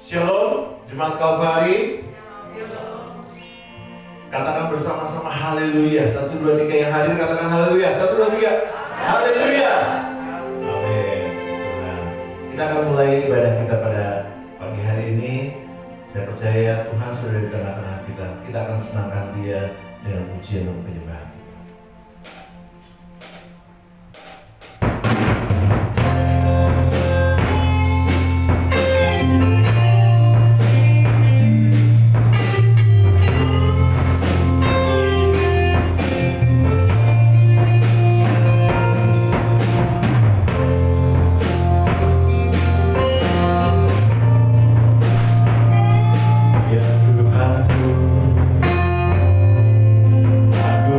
Shalom, Jemaat Kalvari. Katakan bersama-sama haleluya. 1, 2, 3 yang hadir katakan haleluya. 1, 2, 3. Haleluya. Amin. Tuhan. Kita akan mulai ibadah kita pada pagi hari ini. Saya percaya Tuhan sudah di tengah-tengah kita. Kita akan senangkan Dia dengan pujian dan penyembahan. Ya Tuhanku, aku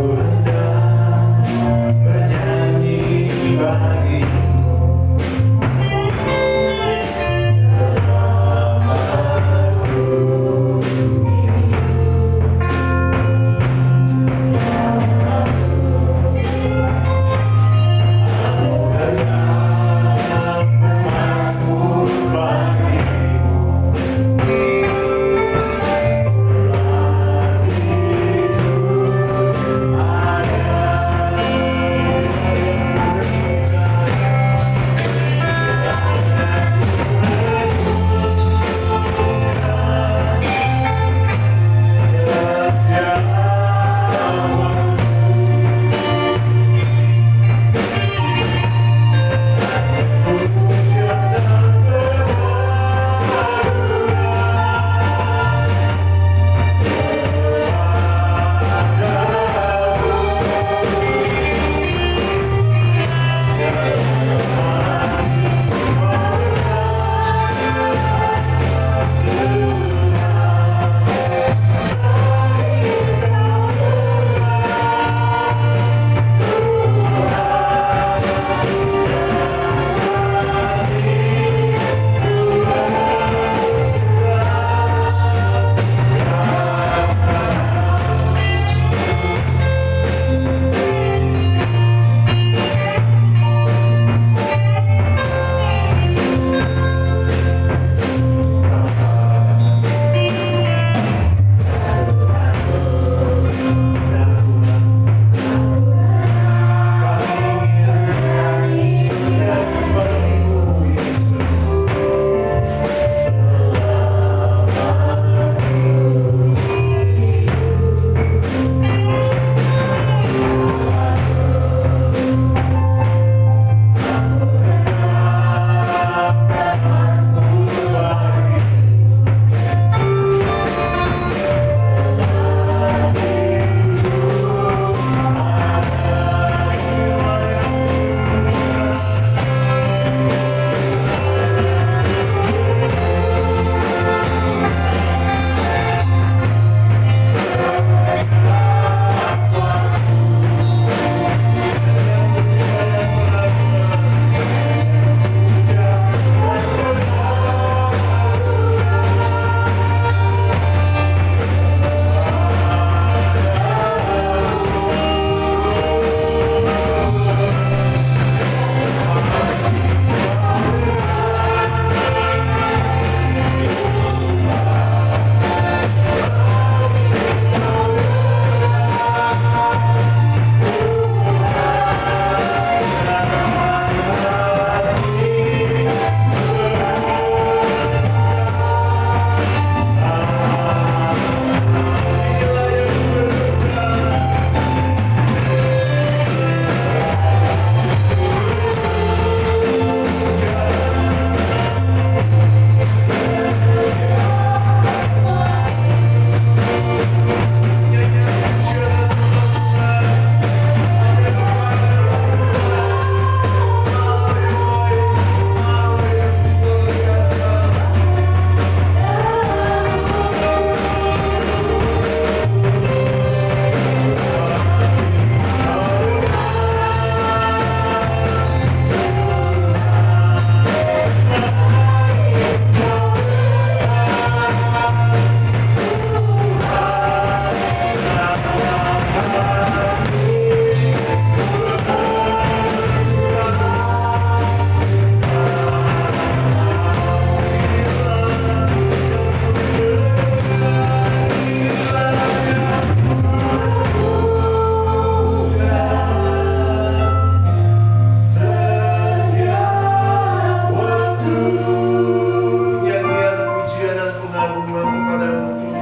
pengagungan kepadamu Tuhan.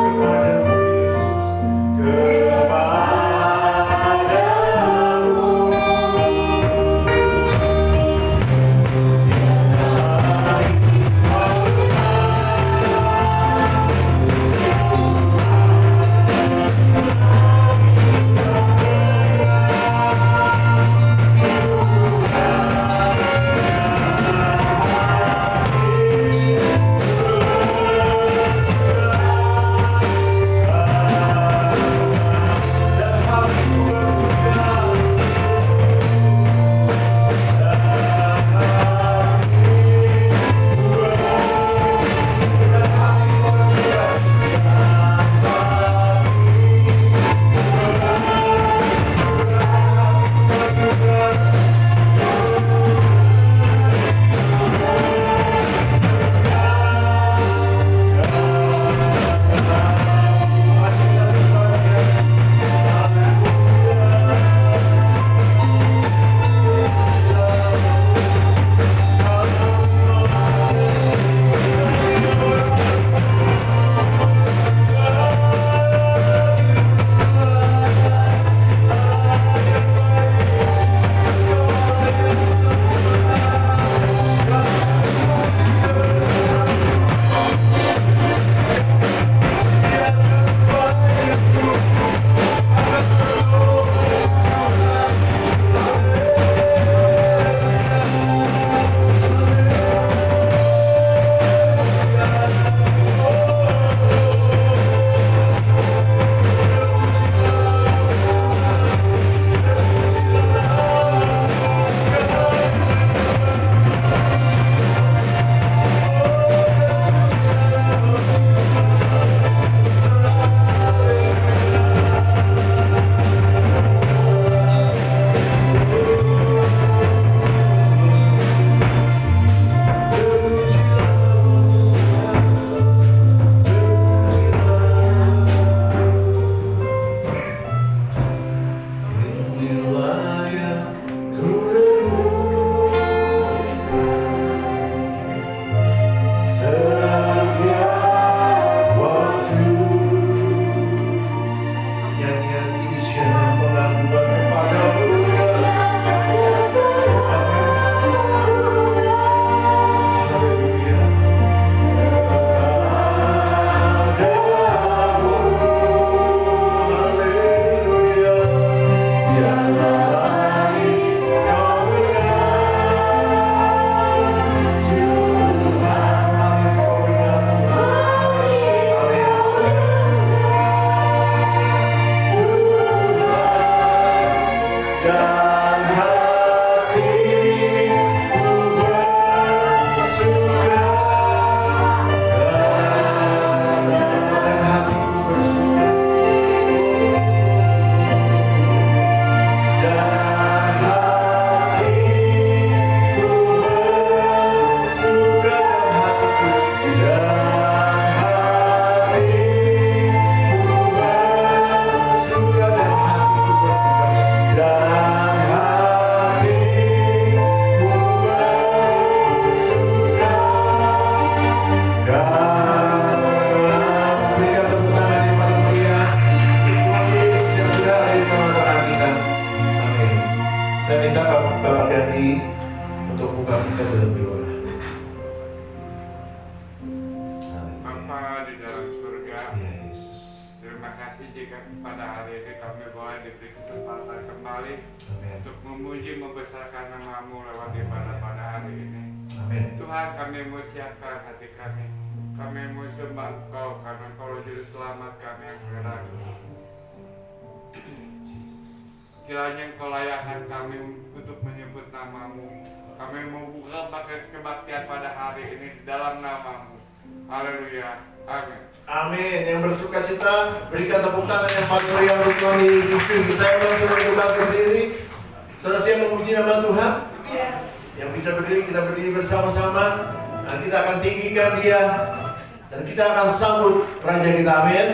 Kepadamu Yesus, Kiranya Engkau layakkan kami untuk menyebut nama-Mu. Kami mau buka paket kebaktian pada hari ini di dalam nama-Mu. Haleluya. Amin. Amin. Yang bersuka cita, berikan tepuk tangan yang paling meriah untuk Tuhan Yesus Kristus. Saya ulang suruh kita berdiri. Saudara siap memuji nama Tuhan? Siap. Yang bisa berdiri, kita berdiri bersama-sama. Dan kita akan tinggikan Dia. Dan kita akan sambut Raja kita. Amin.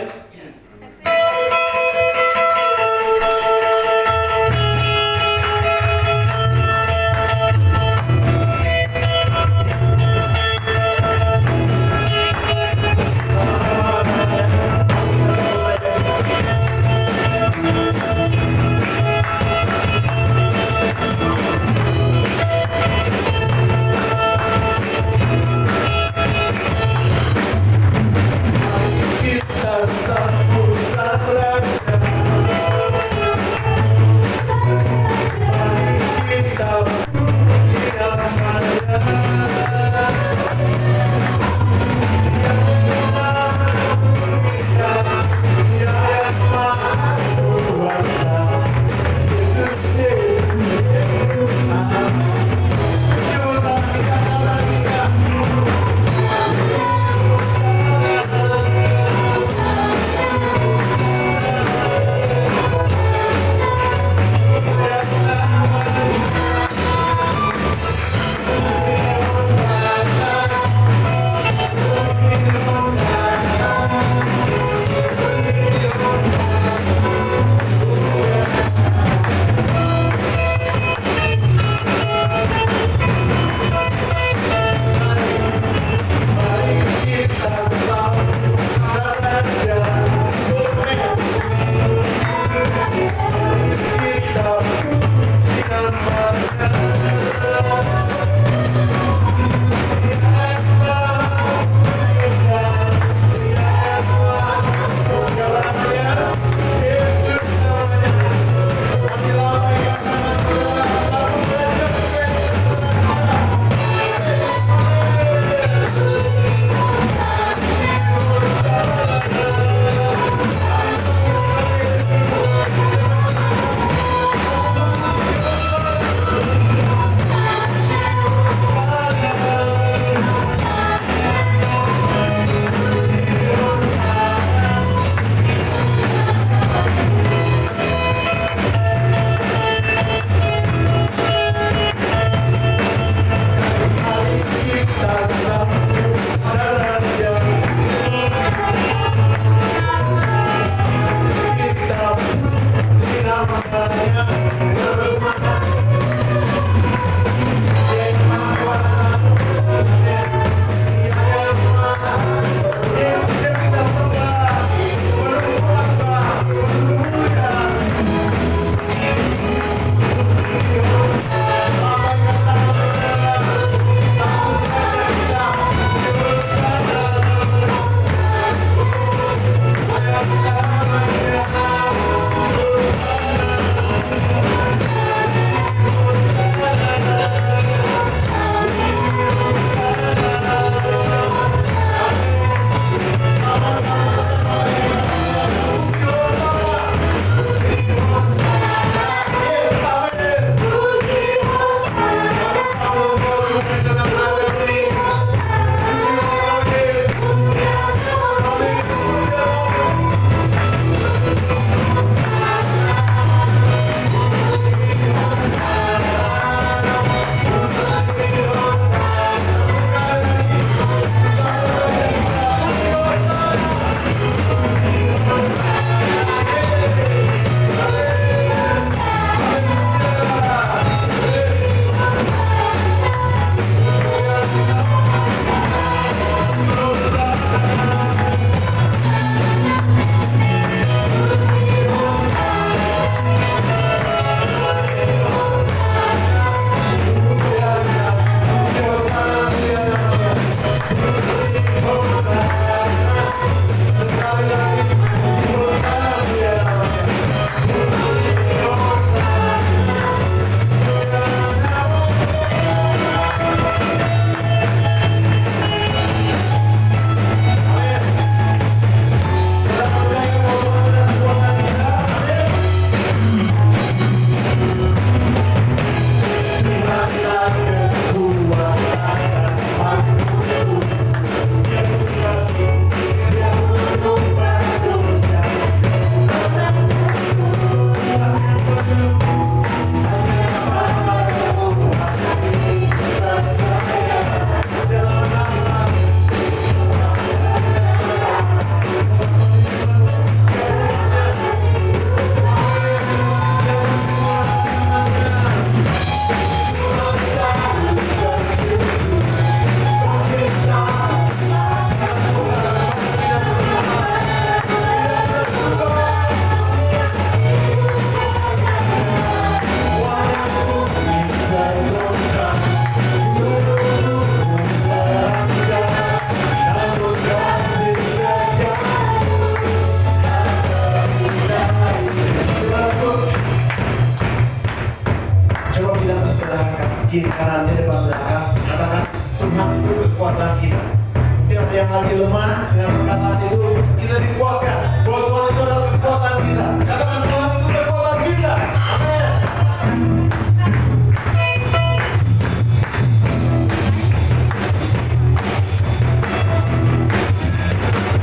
tangannya depan belakang, katakan Tuhan itu kekuatan kita. Mungkin ada yang lagi lemah dengan perkataan itu, kita dikuatkan bahwa Tuhan itu adalah kekuatan kita. Katakan Tuhan itu kekuatan kita. Amin.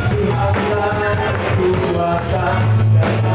Tuhanlah kekuatan kita.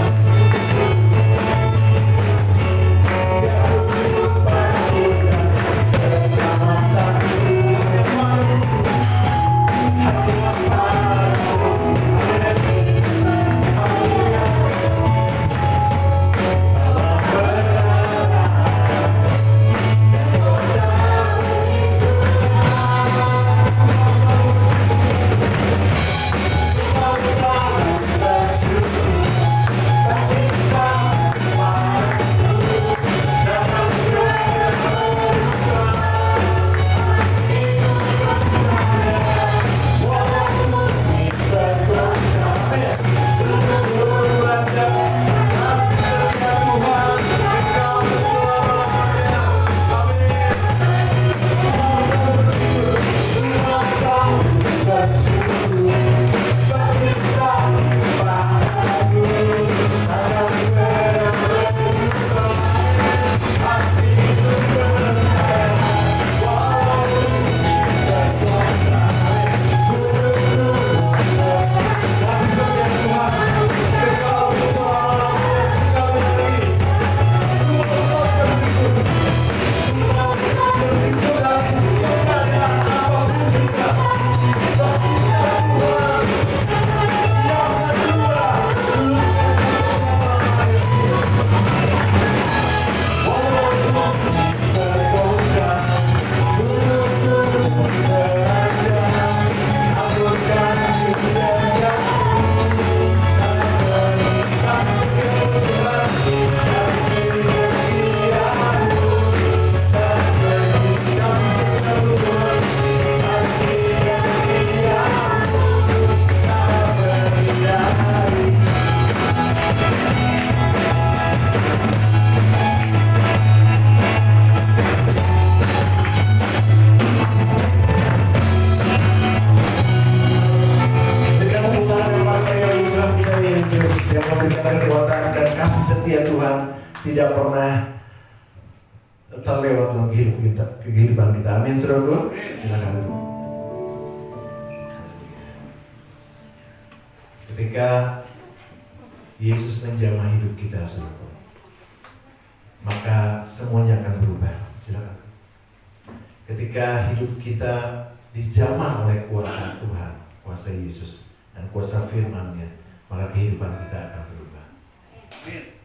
Tidak pernah terlewat dalam kehidupan kita. Amin, saudaraku. Silakan. Ketika Yesus menjamah hidup kita, saudaraku, maka semuanya akan berubah. Silakan. Ketika hidup kita dijamah oleh kuasa Tuhan, kuasa Yesus dan kuasa firman-Nya, maka kehidupan kita akan berubah. Amin.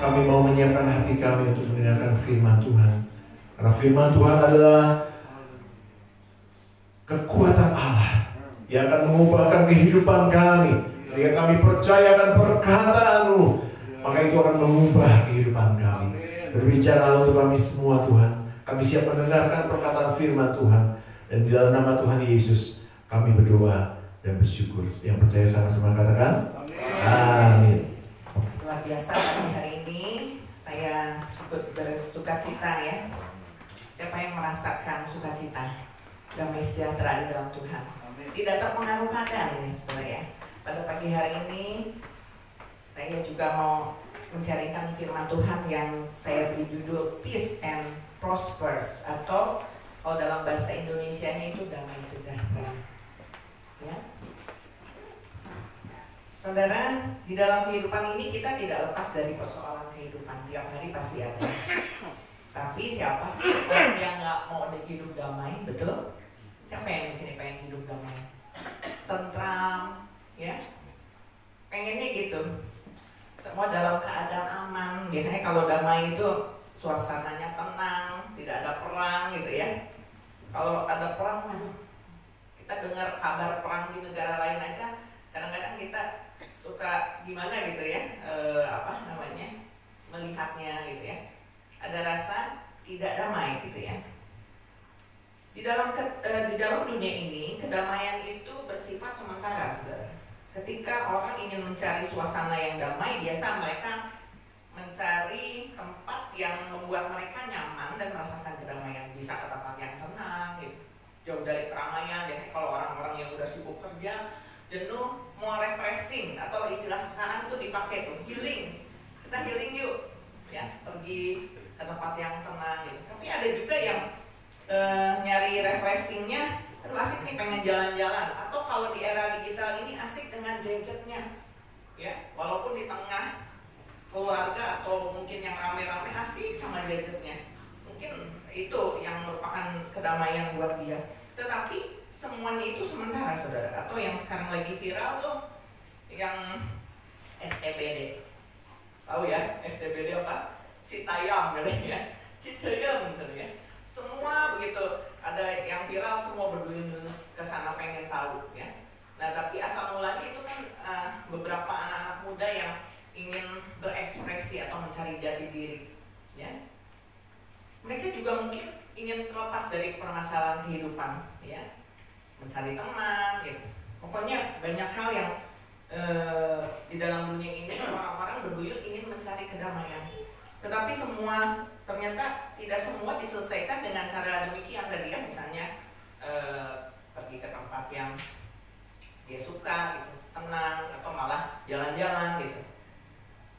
kami mau menyiapkan hati kami untuk mendengarkan firman Tuhan. Karena firman Tuhan adalah kekuatan Allah yang akan mengubahkan kehidupan kami. Ketika kami percaya akan perkataan-Mu, maka itu akan mengubah kehidupan kami. Berbicara untuk kami semua Tuhan. Kami siap mendengarkan perkataan firman Tuhan. Dan di dalam nama Tuhan Yesus kami berdoa dan bersyukur. Yang percaya sama-sama katakan amin. Luar biasa hari ini saya ikut bersukacita ya. Siapa yang merasakan sukacita, damai sejahtera di dalam Tuhan, tidak terpengaruh keadaan ya saudara ya. Pada pagi hari ini saya juga mau mencarikan firman Tuhan yang saya beri judul Peace and Prospers, atau kalau dalam bahasa Indonesianya itu damai sejahtera ya. Saudara, di dalam kehidupan ini kita tidak lepas dari persoalan kehidupan. Tiap hari pasti ada. Tapi siapa sih orang yang gak mau hidup damai? Betul? Siapa yang di sini pengen hidup damai? Tentram, ya? Pengennya gitu. Semua dalam keadaan aman. Biasanya kalau damai itu suasananya tenang, tidak ada perang gitu ya. Kalau ada perang, waduh, kita dengar kabar perang di negara lain aja, kadang-kadang kita suka gimana gitu ya, melihatnya gitu ya. Ada rasa tidak damai gitu ya. Di dalam dunia ini kedamaian itu bersifat sementara, saudara. Ketika orang ingin mencari suasana yang damai, biasa mereka mencari tempat yang membuat mereka nyaman dan merasakan kedamaian. Bisa ke tempat yang tenang gitu, jauh dari keramaian. Biasanya kalau orang-orang yang udah sibuk kerja, jenuh, mau refreshing, atau istilah sekarang itu dipakai tuh healing. Kita healing yuk ya, pergi ke tempat yang tenang gitu. Tapi ada juga yang nyari refreshingnya, aduh asik nih pengen jalan-jalan. Atau kalau di era digital ini asik dengan gadgetnya ya, walaupun di tengah keluarga atau mungkin yang rame-rame asik sama gadgetnya. Mungkin itu yang merupakan kedamaian buat dia. Tetapi semuanya itu sementara, saudara. Atau yang sekarang lagi viral tuh yang SCBD. Tahu ya SCBD apa? Citayam katanya. Citayam misalnya. Semua begitu, ada yang viral, semua berduyun-duyun ke sana pengen tahu ya. Nah, tapi asal mulanya itu kan beberapa anak-anak muda yang ingin berekspresi atau mencari jati diri ya. Mereka juga mungkin ingin terlepas dari permasalahan kehidupan ya, mencari teman gitu. Pokoknya banyak hal yang di dalam dunia ini orang-orang berduyun ingin mencari kedamaian. Tetapi ternyata tidak semua diselesaikan dengan cara demikian tadi ya. Misalnya pergi ke tempat yang dia suka gitu, tenang, atau malah jalan-jalan gitu.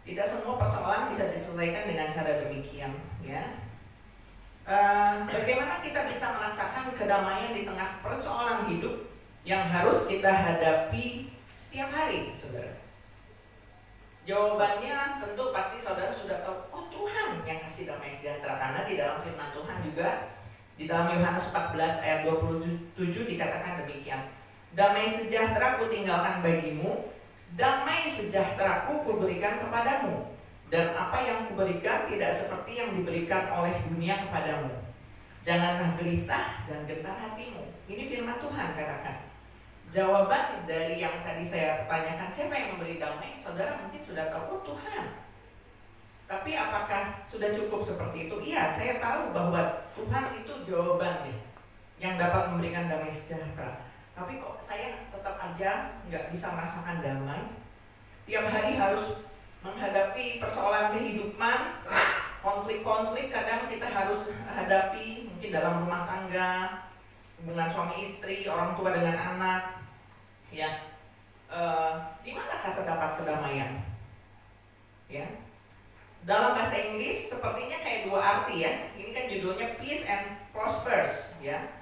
Tidak semua persoalan bisa diselesaikan dengan cara demikian ya. Bagaimana kita bisa merasakan kedamaian di tengah persoalan hidup yang harus kita hadapi setiap hari, saudara? Jawabannya tentu pasti saudara sudah tahu. Oh, Tuhan yang kasih damai sejahtera. Karena di dalam firman Tuhan juga, di dalam Yohanes 14 ayat 27 dikatakan demikian. Damai sejahtera kutinggalkan bagimu, damai sejahtera kuberikan kepadamu. Dan apa yang kuberikan tidak seperti yang diberikan oleh dunia kepadamu. Janganlah gelisah dan gentar hatimu. Ini firman Tuhan katakan. Jawaban dari yang tadi saya tanyakan, siapa yang memberi damai? Saudara mungkin sudah tahu, oh Tuhan. Tapi apakah sudah cukup seperti itu? Iya, saya tahu bahwa Tuhan itu jawabannya yang dapat memberikan damai sejahtera. Tapi kok saya tetap aja nggak bisa merasakan damai? Tiap hari harus menghadapi persoalan kehidupan, konflik-konflik kadang kita harus hadapi, mungkin dalam rumah tangga, hubungan suami istri, orang tua dengan anak ya. Di manakah terdapat kedamaian ya? Dalam bahasa Inggris sepertinya kayak dua arti ya. Ini kan judulnya Peace and Prospers ya.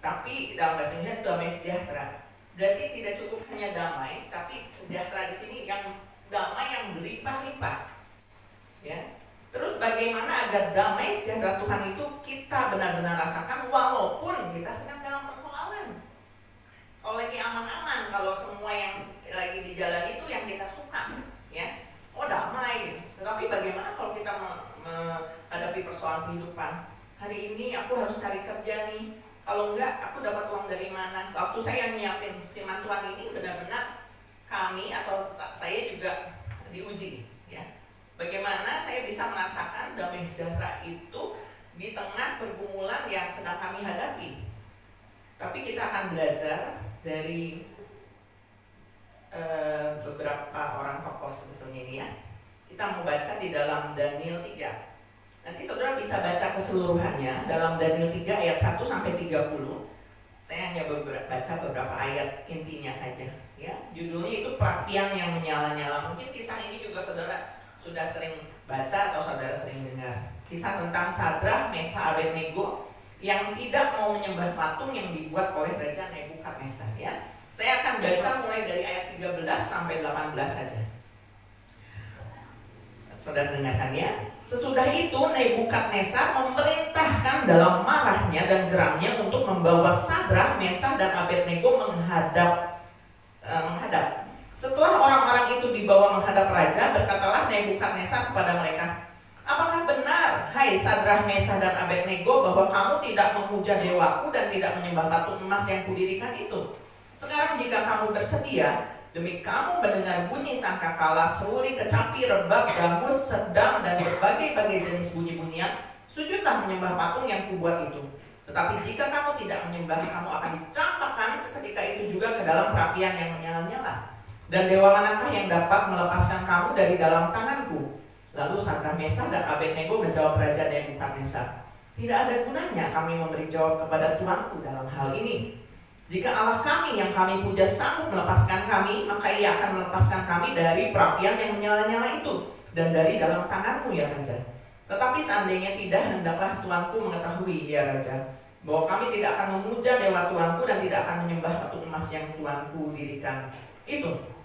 Tapi dalam bahasa Inggris damai sejahtera. Berarti tidak cukup hanya damai, tapi sejahtera di sini yang damai yang berlimpah-limpah ya. Terus bagaimana agar damai sejahtera Tuhan itu kita benar-benar rasakan walaupun kita sedang dalam persoalan. Kalau lagi aman-aman, kalau semua yang lagi di jalan itu yang kita suka ya, oh damai gitu. Tetapi bagaimana kalau persoalan kehidupan. Hari ini aku harus cari kerja nih. Kalau enggak, aku dapat uang dari mana? Waktu saya nyiapin firman Tuhan ini, benar-benar kami atau saya juga diuji, ya. Bagaimana saya bisa merasakan damai sejahtera itu di tengah pergumulan yang sedang kami hadapi. Tapi kita akan belajar dari beberapa orang tokoh sebetulnya ini, ya. Kita mau baca di dalam Daniel 3. Nanti saudara bisa baca keseluruhannya dalam Daniel 3 ayat 1 sampai 30. Saya hanya baca beberapa ayat intinya saja, ya. Judulnya itu perapian yang menyala-nyala. Mungkin kisah ini juga saudara sudah sering baca atau saudara sering dengar. Kisah tentang Sadrah, Mesah, Abednego yang tidak mau menyembah patung yang dibuat oleh Raja Nebukadnezar, ya. Saya akan baca mulai dari ayat 13 sampai 18 saja. Saudara dengarkan, ya. Sesudah itu Nebukadnezar memerintahkan dalam marahnya dan geramnya untuk membawa Sadrah, Mesah, dan Abednego menghadap. Setelah orang-orang itu dibawa menghadap raja, berkatalah Nebukadnezar kepada mereka, apakah benar, hai Sadrah, Mesah, dan Abednego, bahwa kamu tidak memuja dewaku dan tidak menyembah patung emas yang kudirikan itu? Sekarang jika kamu bersedia, demi kamu mendengar bunyi sangkakala, seruri, kecapi, rebab, gambus, sedang, dan berbagai-bagai jenis bunyi-bunyian, sujudlah menyembah patung yang kubuat itu. Tetapi jika kamu tidak menyembah, kamu akan dicampakkan seketika itu juga ke dalam perapian yang menyala-nyala. Dan dewa manakah yang dapat melepaskan kamu dari dalam tanganku? Lalu Sadrah, Mesah, dan Abednego menjawab Raja Nebukadnezar, tidak ada gunanya kami memberi jawab kepada Tuanku dalam hal ini. Jika Allah kami yang kami puja sanggup melepaskan kami, maka ia akan melepaskan kami dari perapian yang menyala-nyala itu dan dari dalam tanganmu, ya Raja. Tetapi seandainya tidak, hendaklah Tuanku mengetahui, ya Raja, bahwa kami tidak akan memuja dewa Tuanku dan tidak akan menyembah patung emas yang Tuanku dirikan itu.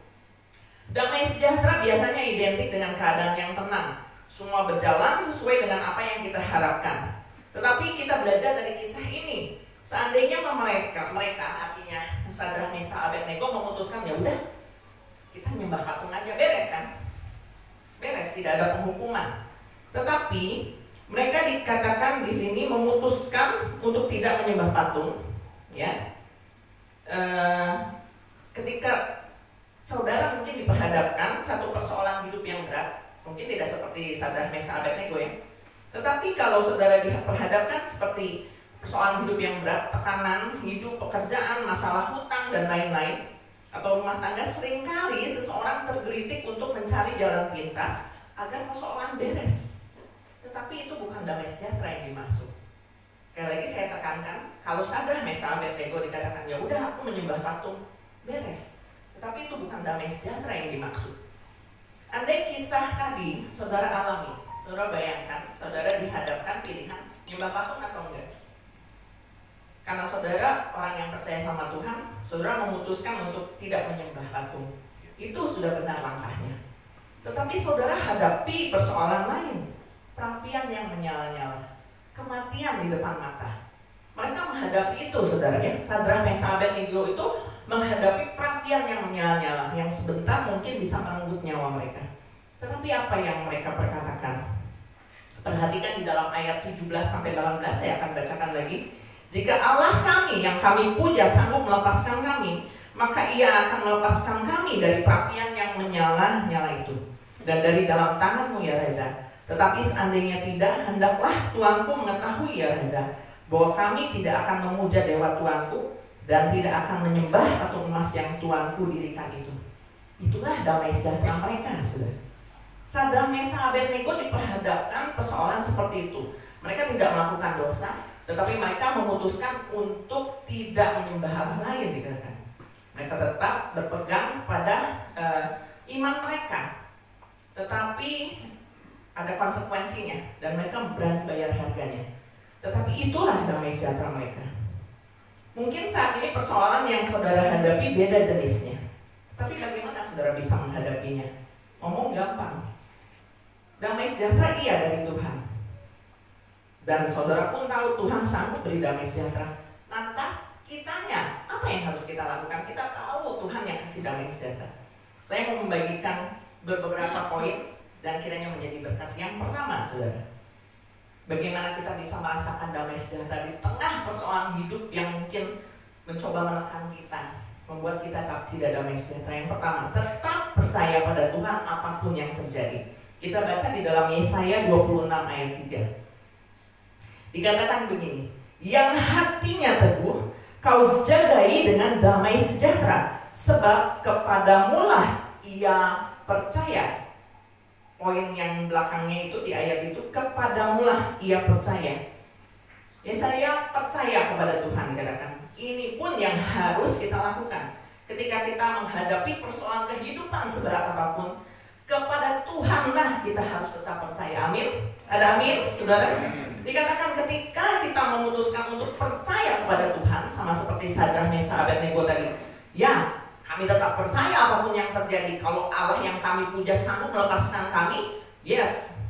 Damai sejahtera biasanya identik dengan keadaan yang tenang. Semua berjalan sesuai dengan apa yang kita harapkan. Tetapi kita belajar dari kisah ini. Seandainya mereka artinya Sadrah, Mesah, Abednego memutuskan, ya udah kita nyembah patung aja, beres kan? Beres, tidak ada penghukuman. Tetapi mereka dikatakan di sini memutuskan untuk tidak menyembah patung, ya. Ketika saudara mungkin diperhadapkan satu persoalan hidup yang berat, mungkin tidak seperti Sadrah, Mesah, Abednego, ya. Tetapi kalau saudara diperhadapkan seperti persoalan hidup yang berat, tekanan hidup, pekerjaan, masalah hutang, dan lain-lain, atau rumah tangga, seringkali seseorang tergelitik untuk mencari jalan pintas agar persoalan beres. Tetapi itu bukan damai sejahtera yang dimaksud. Sekali lagi saya tekankan, kalau Sadrah, Mesah, Abednego dikatakan, ya udah aku menyembah patung, beres. Tetapi itu bukan damai sejahtera yang dimaksud. Andai kisah tadi saudara alami, saudara bayangkan, saudara dihadapkan pilihan menyembah patung atau enggak. Karena saudara orang yang percaya sama Tuhan, saudara memutuskan untuk tidak menyembah patung. Itu sudah benar langkahnya. Tetapi saudara hadapi persoalan lain, perapian yang menyala-nyala, kematian di depan mata. Mereka menghadapi itu, saudara, ya. Sadrah, Mesah, Abednego itu menghadapi perapian yang menyala-nyala, yang sebentar mungkin bisa merenggut nyawa mereka. Tetapi apa yang mereka perkatakan? Perhatikan di dalam ayat 17-18, saya akan bacakan lagi. Jika Allah kami yang kami puja sanggup melepaskan kami, maka ia akan melepaskan kami dari perapian yang menyala-nyala itu dan dari dalam tanganmu, ya Raja. Tetapi seandainya tidak, hendaklah Tuanku mengetahui, ya Raja, bahwa kami tidak akan memuja dewa Tuanku dan tidak akan menyembah patung emas yang Tuanku dirikan itu. Itulah damai sejahtera mereka, saudara. Sadrah, Mesah, Abednego diperhadapkan persoalan seperti itu. Mereka tidak melakukan dosa, tetapi mereka memutuskan untuk tidak menyembah Allah lain, dikatakan. Mereka tetap berpegang pada iman mereka, tetapi ada konsekuensinya dan mereka berani bayar harganya. Tetapi itulah damai sejahtera mereka. Mungkin saat ini persoalan yang saudara hadapi beda jenisnya, tapi bagaimana saudara bisa menghadapinya? Ngomong gampang. Damai sejahtera iya dari Tuhan. Dan saudara pun tahu Tuhan sanggup beri damai sejahtera. Lantas kitanya, apa yang harus kita lakukan? Kita tahu Tuhan yang kasih damai sejahtera. Saya mau membagikan beberapa poin dan kiranya menjadi berkat. Yang pertama, saudara, Bagaimana kita bisa merasakan damai sejahtera di tengah persoalan hidup yang mungkin mencoba menekan kita, membuat kita tidak damai sejahtera. Yang pertama, tetap percaya pada Tuhan apapun yang terjadi. Kita baca di dalam Yesaya 26 ayat 3. Dikatakan begini, yang hatinya teguh, kau jagai dengan damai sejahtera, sebab kepadamulah ia percaya. Poin yang belakangnya itu di ayat itu, kepadamulah ia percaya. Yesaya percaya kepada Tuhan, dikatakan. Ini pun yang harus kita lakukan ketika kita menghadapi persoalan kehidupan seberat apapun. Kepada Tuhanlah kita harus tetap percaya. Amin. Ada amin, saudara? Dikatakan ketika kita memutuskan untuk percaya kepada Tuhan, sama seperti Sadrah, Mesakh, Abednego tadi, ya kami tetap percaya apapun yang terjadi. Kalau Allah yang kami puja sanggup melepaskan kami, yes,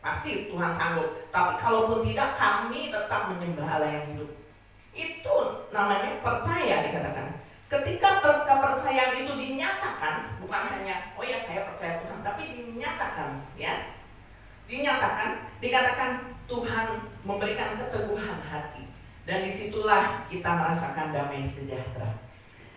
pasti Tuhan sanggup. Tapi kalaupun tidak, kami tetap menyembah Allah yang hidup. Itu namanya percaya, dikatakan. Ketika kepercayaan itu dinyatakan, bukan hanya oh ya saya percaya Tuhan, tapi dinyatakan, ya, dinyatakan, dikatakan Tuhan memberikan keteguhan hati, dan disitulah kita merasakan damai sejahtera.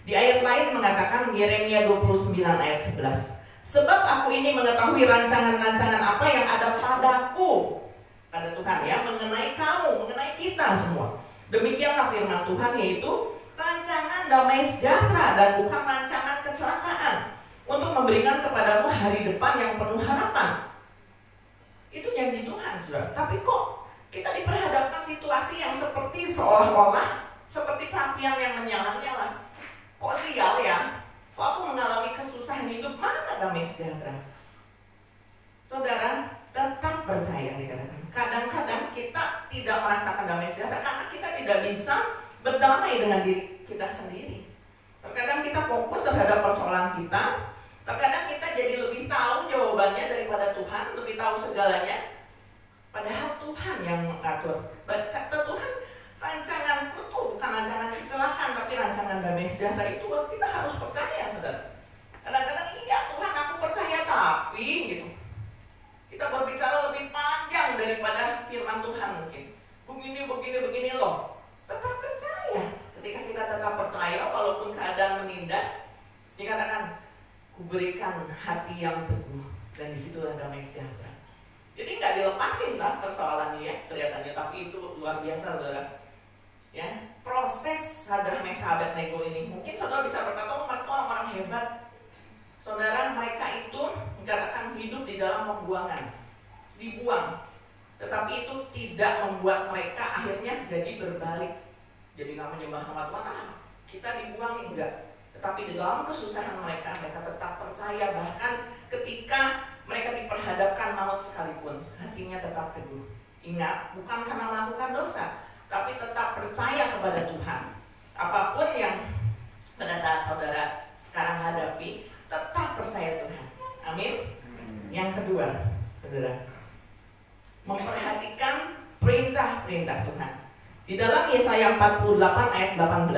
Di ayat lain mengatakan, Yeremia 29 ayat 11, sebab aku ini mengetahui rancangan-rancangan apa yang ada padaku, pada Tuhan, ya, mengenai kamu, mengenai kita semua. Demikianlah firman Tuhan, yaitu rancangan damai sejahtera dan bukan rancangan kecelakaan, untuk memberikan kepadamu hari depan yang penuh harapan. Itu janji Tuhan, saudara. Tapi kok kita diperhadapkan situasi yang seperti seolah-olah seperti perapian yang menyala-nyala. Kok sial ya? Kok aku mengalami kesusahan hidup? Mana damai sejahtera? Saudara, tetap percaya, dikatakan. Kadang-kadang kita tidak merasakan damai sejahtera karena kita tidak bisa berdamai dengan diri kita sendiri. Terkadang kita fokus terhadap persoalan kita. Terkadang kita jadi lebih tahu jawabannya daripada Tuhan, lebih tahu segalanya. Padahal Tuhan yang mengatur. Kata Tuhan, rancanganku tuh bukan rancangan kecelakaan, tapi rancangan damai sejahtera. Itu kita harus percaya, saudara. Kadang-kadang iya Tuhan aku percaya, tapi gitu, kita berbicara lebih panjang daripada firman Tuhan mungkin. Begini loh. Tetap percaya. Ketika kita tetap percaya, walaupun keadaan menindas, dikatakan, kuberikan hati yang teguh, dan disitulah damai sejahtera. Jadi nggak dilepasin lah persoalannya, ya, kelihatannya, tapi itu luar biasa, saudara. Ya, proses Sadrah, Mesakh, Abednego ini, mungkin saudara bisa berkata, oh, mereka orang-orang hebat. Saudara, mereka itu dikatakan hidup di dalam pembuangan, dibuang. Tetapi itu tidak membuat mereka akhirnya jadi berbalik, jadi nggak menyembah nama Tuhan. Kita dibuang, enggak. Tetapi di dalam kesusahan mereka tetap percaya. Bahkan ketika mereka diperhadapkan maut sekalipun, hatinya tetap teguh. Ingat, bukan karena melakukan dosa, tapi tetap percaya kepada Tuhan. Apapun yang pada saat saudara sekarang hadapi, tetap percaya Tuhan. Amin. Yang kedua, saudara, memperhatikan perintah-perintah Tuhan. Di dalam Yesaya 48 ayat 18,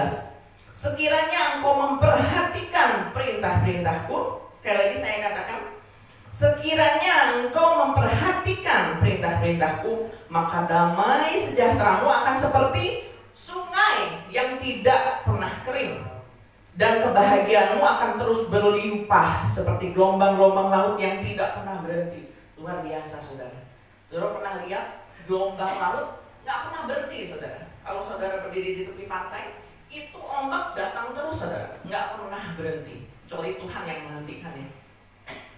sekiranya engkau memperhatikan perintah-perintahku, sekali lagi saya katakan, sekiranya engkau memperhatikan perintah-perintahku, maka damai sejahteramu akan seperti sungai yang tidak pernah kering, dan kebahagiaanmu akan terus berlimpah seperti gelombang-gelombang laut yang tidak pernah berhenti. Luar biasa, saudara. Saudara pernah lihat gelombang laut nggak pernah berhenti, saudara. Kalau saudara berdiri di tepi pantai, itu ombak datang terus, saudara, nggak pernah berhenti, kecuali Tuhan yang menghentikannya.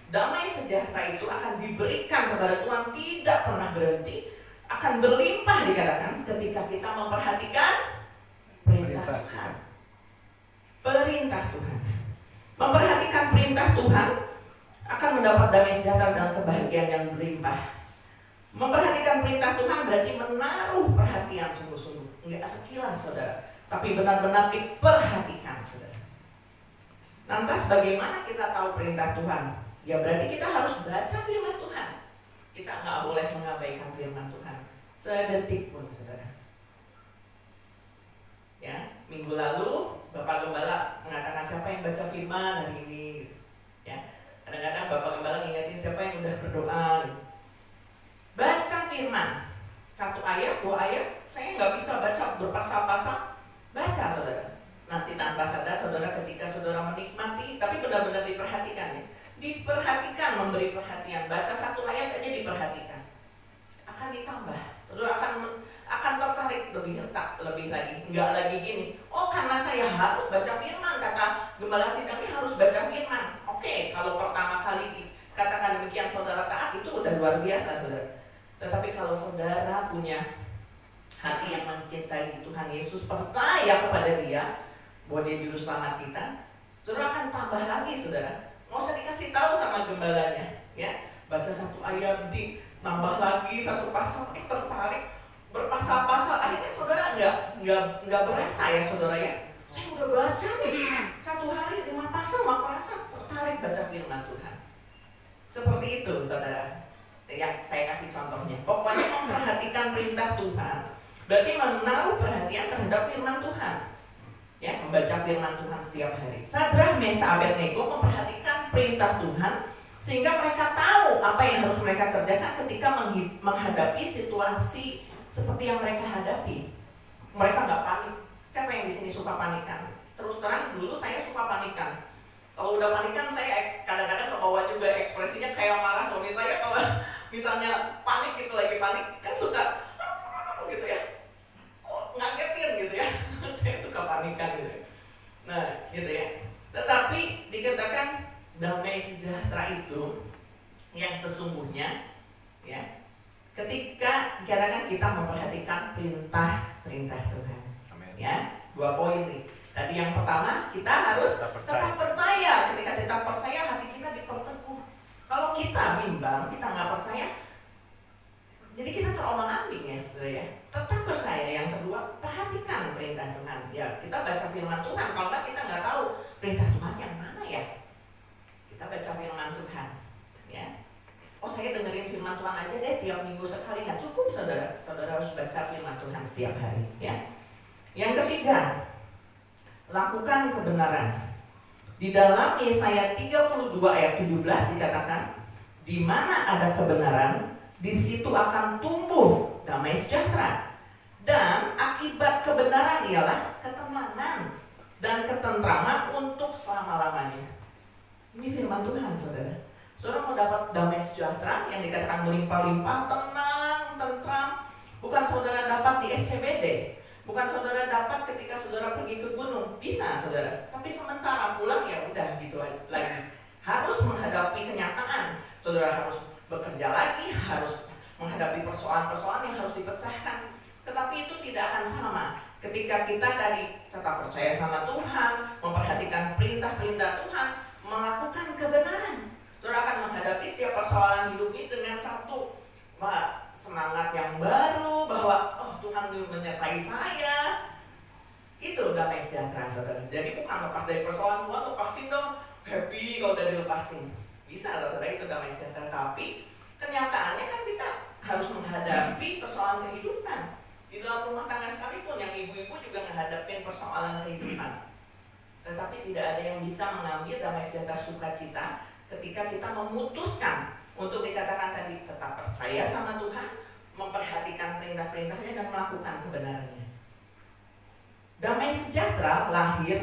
Damai sejahtera itu akan diberikan kepada Tuhan, tidak pernah berhenti, akan berlimpah, dikatakan, ketika kita memperhatikan perintah Tuhan. Perintah Tuhan. Memperhatikan perintah Tuhan akan mendapat damai sejahtera dan kebahagiaan yang berlimpah. Memperhatikan perintah Tuhan berarti menaruh perhatian sungguh-sungguh, enggak sekilas, saudara, tapi benar-benar diperhatikan, saudara. Lantas bagaimana kita tahu perintah Tuhan? Ya berarti kita harus baca firman Tuhan. Kita nggak boleh mengabaikan firman Tuhan sedetik pun, saudara. Ya, minggu lalu Bapak Gembala mengatakan siapa yang baca firman hari ini. Ya, kadang-kadang Bapak Gembala ngingetin siapa yang udah berdoa. Baca firman berpasal-pasal, baca saudara. Nanti tanpa sadar saudara ketika saudara menikmati, tapi benar-benar diperhatikan ya. Diperhatikan, memberi perhatian. Baca satu ayat aja diperhatikan. Akan ditambah. Saudara akan tertarik lebih lagi. Enggak lagi gini. Oh, karena saya harus baca firman, kata gembala sidangnya harus baca firman. Oke, kalau pertama kali dikatakan demikian saudara taat, itu udah luar biasa saudara. Tetapi kalau saudara punya hati yang mencintai Tuhan Yesus, percaya kepada Dia bahwa Dia juru selamat kita, saudara akan tambah lagi saudara. Nggak usah dikasih tahu sama gembalanya, ya. Baca satu ayat, nambah lagi satu pasal, tertarik, berpasal-pasal. Akhirnya saudara nggak berasa ya saudara ya. Saya udah baca nih satu hari 5 pasal, maka rasa tertarik baca firman Tuhan. Seperti itu saudara. Yang saya kasih contohnya. Pokoknya memperhatikan perintah Tuhan berarti menaruh perhatian terhadap firman Tuhan. Ya, membaca firman Tuhan setiap hari. Sadrak, Mesak, Abednego memperhatikan perintah Tuhan sehingga mereka tahu apa yang harus mereka kerjakan ketika menghadapi situasi seperti yang mereka hadapi. Mereka nggak panik. Siapa yang di sini suka panikan? Terus terang dulu saya suka panikan. Kalau udah panikan saya kadang-kadang kebawa juga ekspresinya kayak marah. Suami saya kalau misalnya panik gitu, lagi panik kan suka gitu ya, ngagetin gitu ya. Saya suka panikan gitu ya. Nah gitu ya. Tetapi dikatakan damai sejahtera itu yang sesungguhnya ya, ketika dikatakan kita memperhatikan perintah Tuhan. Amin. Ya, 2 poin nih. Tadi yang pertama, kita harus tetap percaya. Ketika tetap percaya, hati kita diperteguh. Kalau kita bimbang, kita nggak percaya, jadi kita terombang-ambing ya, saudara ya. Tetap percaya. Yang kedua, perhatikan perintah Tuhan. Ya, kita baca firman Tuhan. Kalau nggak, kita nggak tahu perintah Tuhan yang mana ya. Kita baca firman Tuhan. Ya. Oh, saya dengerin firman Tuhan aja deh tiap minggu sekali, nggak cukup saudara. Saudara harus baca firman Tuhan setiap hari. Ya. Yang ketiga, lakukan kebenaran. Di dalam Yesaya 32 ayat 17 dikatakan, di mana ada kebenaran, di situ akan tumbuh damai sejahtera. Dan akibat kebenaran ialah ketenangan dan ketentraman untuk selama-lamanya. Ini firman Tuhan saudara. Saudara mau dapat damai sejahtera yang dikatakan melimpah-limpah, tenang, tentram, bukan saudara dapat di SCBD. Bukan saudara dapat ketika saudara pergi ke gunung, bisa saudara. Tapi sementara pulang ya udah gitu lagi. Harus menghadapi kenyataan. Saudara harus bekerja lagi, harus menghadapi persoalan-persoalan yang harus dipecahkan. Tetapi itu tidak akan sama ketika kita tadi tetap percaya sama Tuhan, memperhatikan perintah-perintah Tuhan, melakukan kebenaran. Saudara akan menghadapi setiap persoalan hidup ini dengan satu semangat yang baru, bahwa oh Tuhan menyertai saya. Itu damai sejahtera saudara. Jadi bukan lepas dari persoalan, Tuhan lepasin dong, happy kalau udah dilepasin. Bisa saudara, itu damai sejahtera. Tapi kenyataannya kan kita harus menghadapi persoalan kehidupan. Di dalam rumah tangga sekalipun, yang ibu-ibu juga menghadapi persoalan kehidupan. Tetapi tidak ada yang bisa mengambil damai sejahtera sukacita ketika kita memutuskan untuk dikatakan tadi tetap percaya sama Tuhan, memperhatikan perintah-perintahnya dan melakukan kebenarannya. Damai sejahtera lahir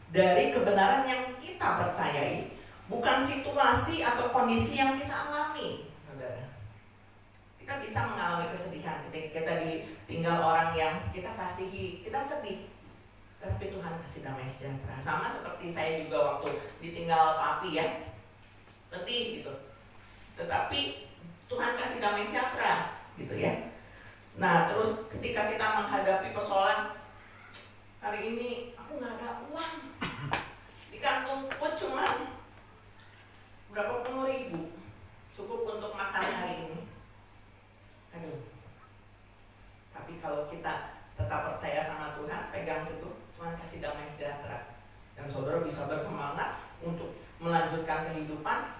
dari kebenaran yang kita percayai, bukan situasi atau kondisi yang kita alami, saudara. Kita bisa mengalami kesedihan ketika kita ditinggal orang yang kita kasihi, kita sedih. Tapi Tuhan kasih damai sejahtera. Sama seperti saya juga waktu ditinggal papi ya, sedih gitu. Tetapi Tuhan kasih damai sejahtera gitu ya. Nah terus ketika kita menghadapi persoalan, hari ini aku nggak ada uang, di kantongku cuma berapa puluh ribu, cukup untuk makan hari ini. Aduh. Tapi kalau kita tetap percaya sama Tuhan, pegang teguh, Tuhan kasih damai sejahtera, dan saudara bisa bersemangat untuk melanjutkan kehidupan,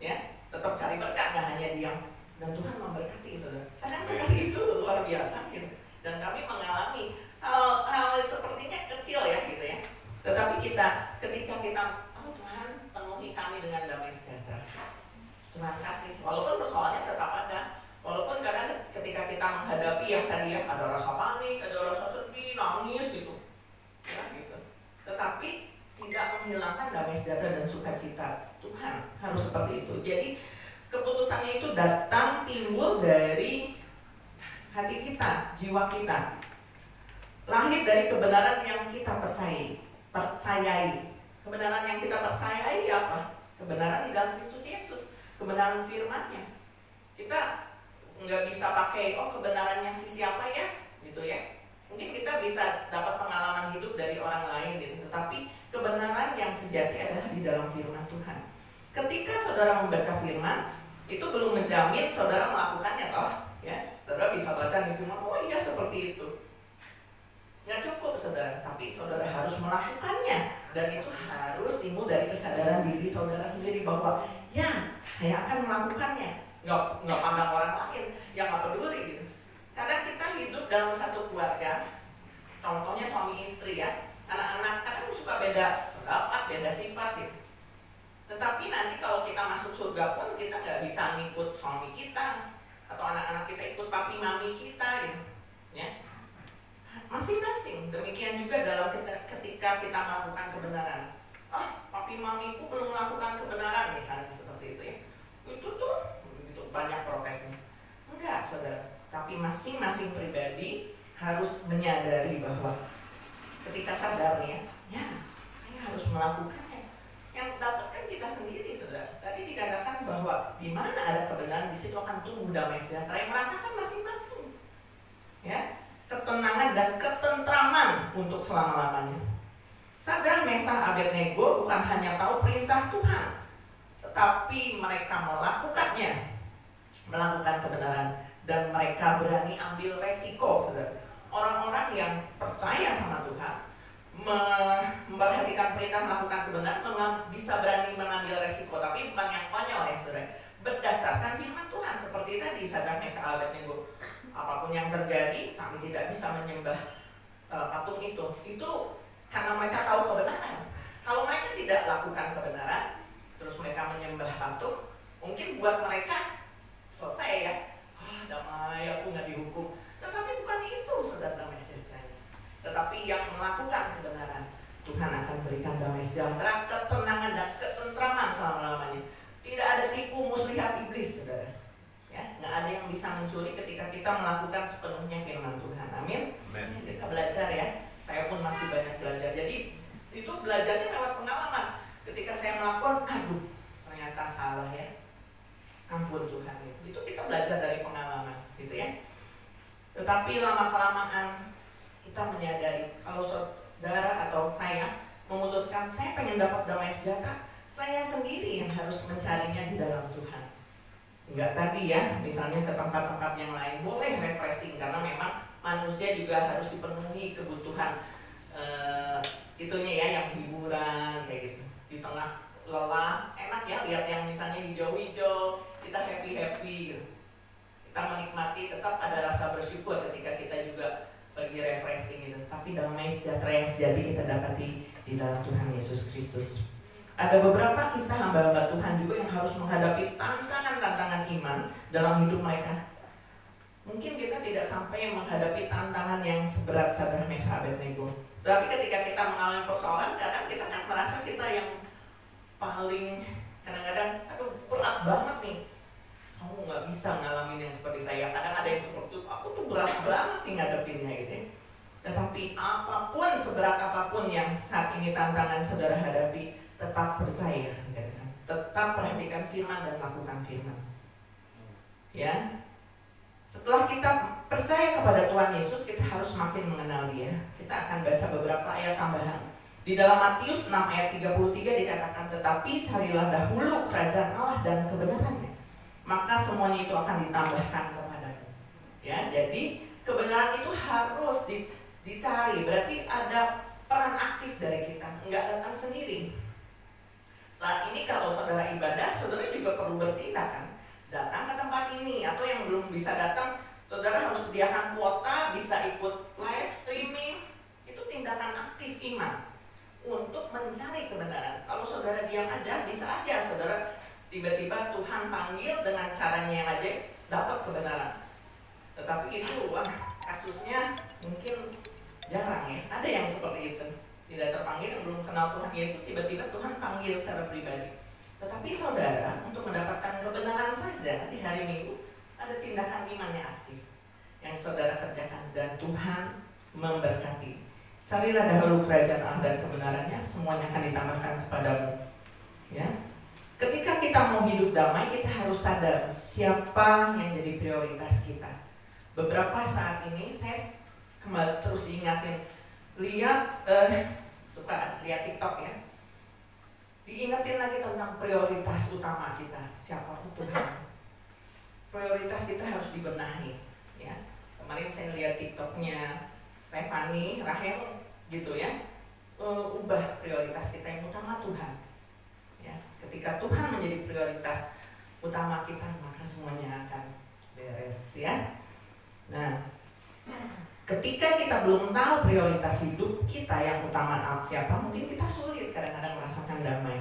ya. Tetap cari berkat, nggak hanya diam, dan Tuhan memberkati saudara. Kadang seperti itu luar biasa gitu. Dan kami mengalami hal sepertinya kecil ya gitu ya. Tetapi ketika kita, oh Tuhan penuhi kami dengan damai sejahtera. Tuhan kasih, walaupun persoalannya tetap ada. Walaupun kadang ketika kita menghadapi yang tadi ya, ada rasa panik, ada rasa sedih, nangis hati kita, jiwa kita lahir dari kebenaran yang kita percayai. Kebenaran yang kita percayai apa? Kebenaran di dalam Kristus Yesus, kebenaran firman-Nya. Kita nggak bisa pakai kebenarannya si siapa ya, gitu ya. Mungkin kita bisa dapat pengalaman hidup dari orang lain gitu, tetapi kebenaran yang sejati adalah di dalam firman Tuhan. Ketika saudara membaca firman, itu belum menjamin saudara melakukannya toh, ya. Saudara bisa baca di firman, oh iya seperti itu. Nggak cukup saudara, tapi saudara harus melakukannya, dan itu harus timbul dari kesadaran diri saudara sendiri bahwa ya saya akan melakukannya. Nggak pandang orang lain, yang nggak peduli gitu. Kadang kita hidup dalam satu keluarga, contohnya suami istri ya, anak-anak kadang suka beda pendapat, beda sifat gitu. Tetapi nanti kalau kita masuk surga pun kita nggak bisa ngikut suami kita, atau anak-anak kita ikut papi mami kita gitu, ya. Masing-masing. Demikian juga dalam ketika kita melakukan kebenaran. Papi mamiku belum melakukan kebenaran misalnya seperti itu ya. Itu banyak protesnya. Enggak, saudara. Tapi masing-masing pribadi harus menyadari bahwa ketika sadar ya saya harus melakukannya. Yang dapatkan kita sendiri, saudara. Tadi dikatakan bahwa di mana ada kebenaran, di situ akan tumbuh damai sejahtera yang merasakan masing-masing. Ya, ketenangan dan ketentraman untuk selama-lamanya. Sadar Mesah Abednego bukan hanya tahu perintah Tuhan, tetapi mereka melakukan kebenaran, dan mereka berani ambil resiko, saudara. Orang-orang yang percaya sama Tuhan, memperhatikan perintah, melakukan kebenaran, bisa berani mengambil resiko, tapi bukan yang konyol ya saudara. Berdasarkan firman Tuhan, seperti tadi Sadrak Mesah Abednego. Apapun yang terjadi, kami tidak bisa menyembah patung itu. Itu karena mereka tahu kebenaran. Kalau mereka tidak lakukan kebenaran, terus mereka menyembah patung, mungkin buat mereka selesai ya. Damai, aku nggak dihukum. Tetapi bukan itu saudara damai sejahteranya. Tetapi yang melakukan kebenaran, Tuhan akan berikan damai sejahtera, ketenangan dan ketentraman selama-lamanya. Tidak ada tipu muslihat iblis, saudara. Ya, nggak ada yang bisa mencuri ketika kita melakukan sepenuhnya firman Tuhan. Amin. Kita belajar ya. Saya pun masih banyak belajar. Jadi itu belajarnya lewat pengalaman. Ketika saya melakukan, ternyata salah ya. Ampun Tuhan ya. Itu kita belajar dari pengalaman, gitu ya. Tetapi lama-kelamaan kita menyadari kalau saudara atau saya memutuskan saya pengen dapat damai sejahtera, saya sendiri yang harus mencarinya di dalam Tuhan. Enggak tadi ya, misalnya ke tempat-tempat yang lain boleh refreshing karena memang manusia juga harus dipenuhi kebutuhan itunya ya, yang hiburan kayak gitu. Di tengah lelah, enak ya lihat yang misalnya hijau-hijau, kita happy gitu. Kita menikmati, tetap ada rasa bersyukur ketika kita juga pergi refreshing gitu. Tapi damai sejahtera yang sejati kita dapati di dalam Tuhan Yesus Kristus. Ada beberapa kisah hamba-hamba Tuhan juga yang harus menghadapi tantangan-tantangan iman dalam hidup mereka. Mungkin kita tidak sampai menghadapi tantangan yang seberat Sadrak Mesah Abednego. Tapi ketika kita mengalami persoalan, kadang kita kan merasa kita yang paling kadang-kadang, berat banget nih. Kamu nggak bisa ngalamin yang seperti saya. Kadang ada yang seperti itu, aku tuh berat banget nih ngadepinnya gitu. Tetapi apapun, seberat apapun yang saat ini tantangan saudara hadapi, tetap percaya, tetap perhatikan firman dan lakukan firman. Ya, setelah kita percaya kepada Tuhan Yesus, kita harus makin mengenal Dia. Kita akan baca beberapa ayat tambahan. Di dalam Matius 6 ayat 33 dikatakan, tetapi carilah dahulu kerajaan Allah dan kebenarannya, maka semuanya itu akan ditambahkan kepadamu. Ya, jadi kebenaran itu harus dicari. Berarti ada peran aktif dari kita, nggak datang sendiri. Saat ini kalau saudara ibadah, saudara juga perlu bertindak kan. Datang ke tempat ini, atau yang belum bisa datang, saudara harus sediakan kuota, bisa ikut live streaming. Itu tindakan aktif iman untuk mencari kebenaran. Kalau saudara diam aja, bisa aja saudara tiba-tiba Tuhan panggil dengan caranya yang aja dapat kebenaran. Tetapi itu kasusnya mungkin jarang ya. Ada yang seperti itu, tidak terpanggil, yang belum kenal Tuhan Yesus, tiba-tiba Tuhan panggil secara pribadi. Tetapi saudara, untuk mendapatkan kebenaran saja di hari Minggu, ada tindakan iman yang aktif. yang saudara kerjakan dan Tuhan memberkati. Carilah dahulu kerajaan Allah dan kebenarannya, semuanya akan ditambahkan kepadamu. Ya. Ketika kita mau hidup damai, kita harus sadar siapa yang jadi prioritas kita. Beberapa saat ini saya kembali terus diingatin, suka lihat TikTok ya. Diingetin lagi tentang prioritas utama kita, siapa Tuhan. Prioritas kita harus dibenahi. Ya. Kemarin saya lihat TikToknya Stephanie, Rahel, gitu ya. Ubah prioritas kita yang utama Tuhan. Ya. Ketika Tuhan menjadi prioritas utama kita, maka semuanya akan beres ya. Nah, ketika kita belum tahu prioritas hidup kita yang utama siapa, mungkin kita sulit kadang-kadang merasakan damai.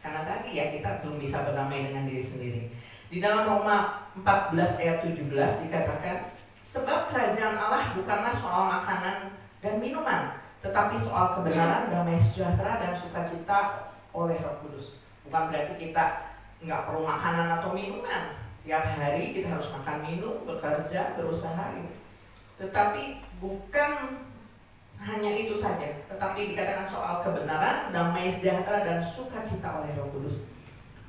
Karena tadi ya kita belum bisa berdamai dengan diri sendiri. Di dalam Roma 14 ayat 17 dikatakan, sebab kerajaan Allah bukanlah soal makanan dan minuman, tetapi soal kebenaran, damai sejahtera dan sukacita oleh Roh Kudus. Bukan berarti kita nggak perlu makanan atau minuman. Tiap hari kita harus makan, minum, bekerja, berusaha gitu. Tetapi bukan hanya itu saja, tetapi dikatakan soal kebenaran, damai sejahtera dan sukacita oleh Roh Kudus.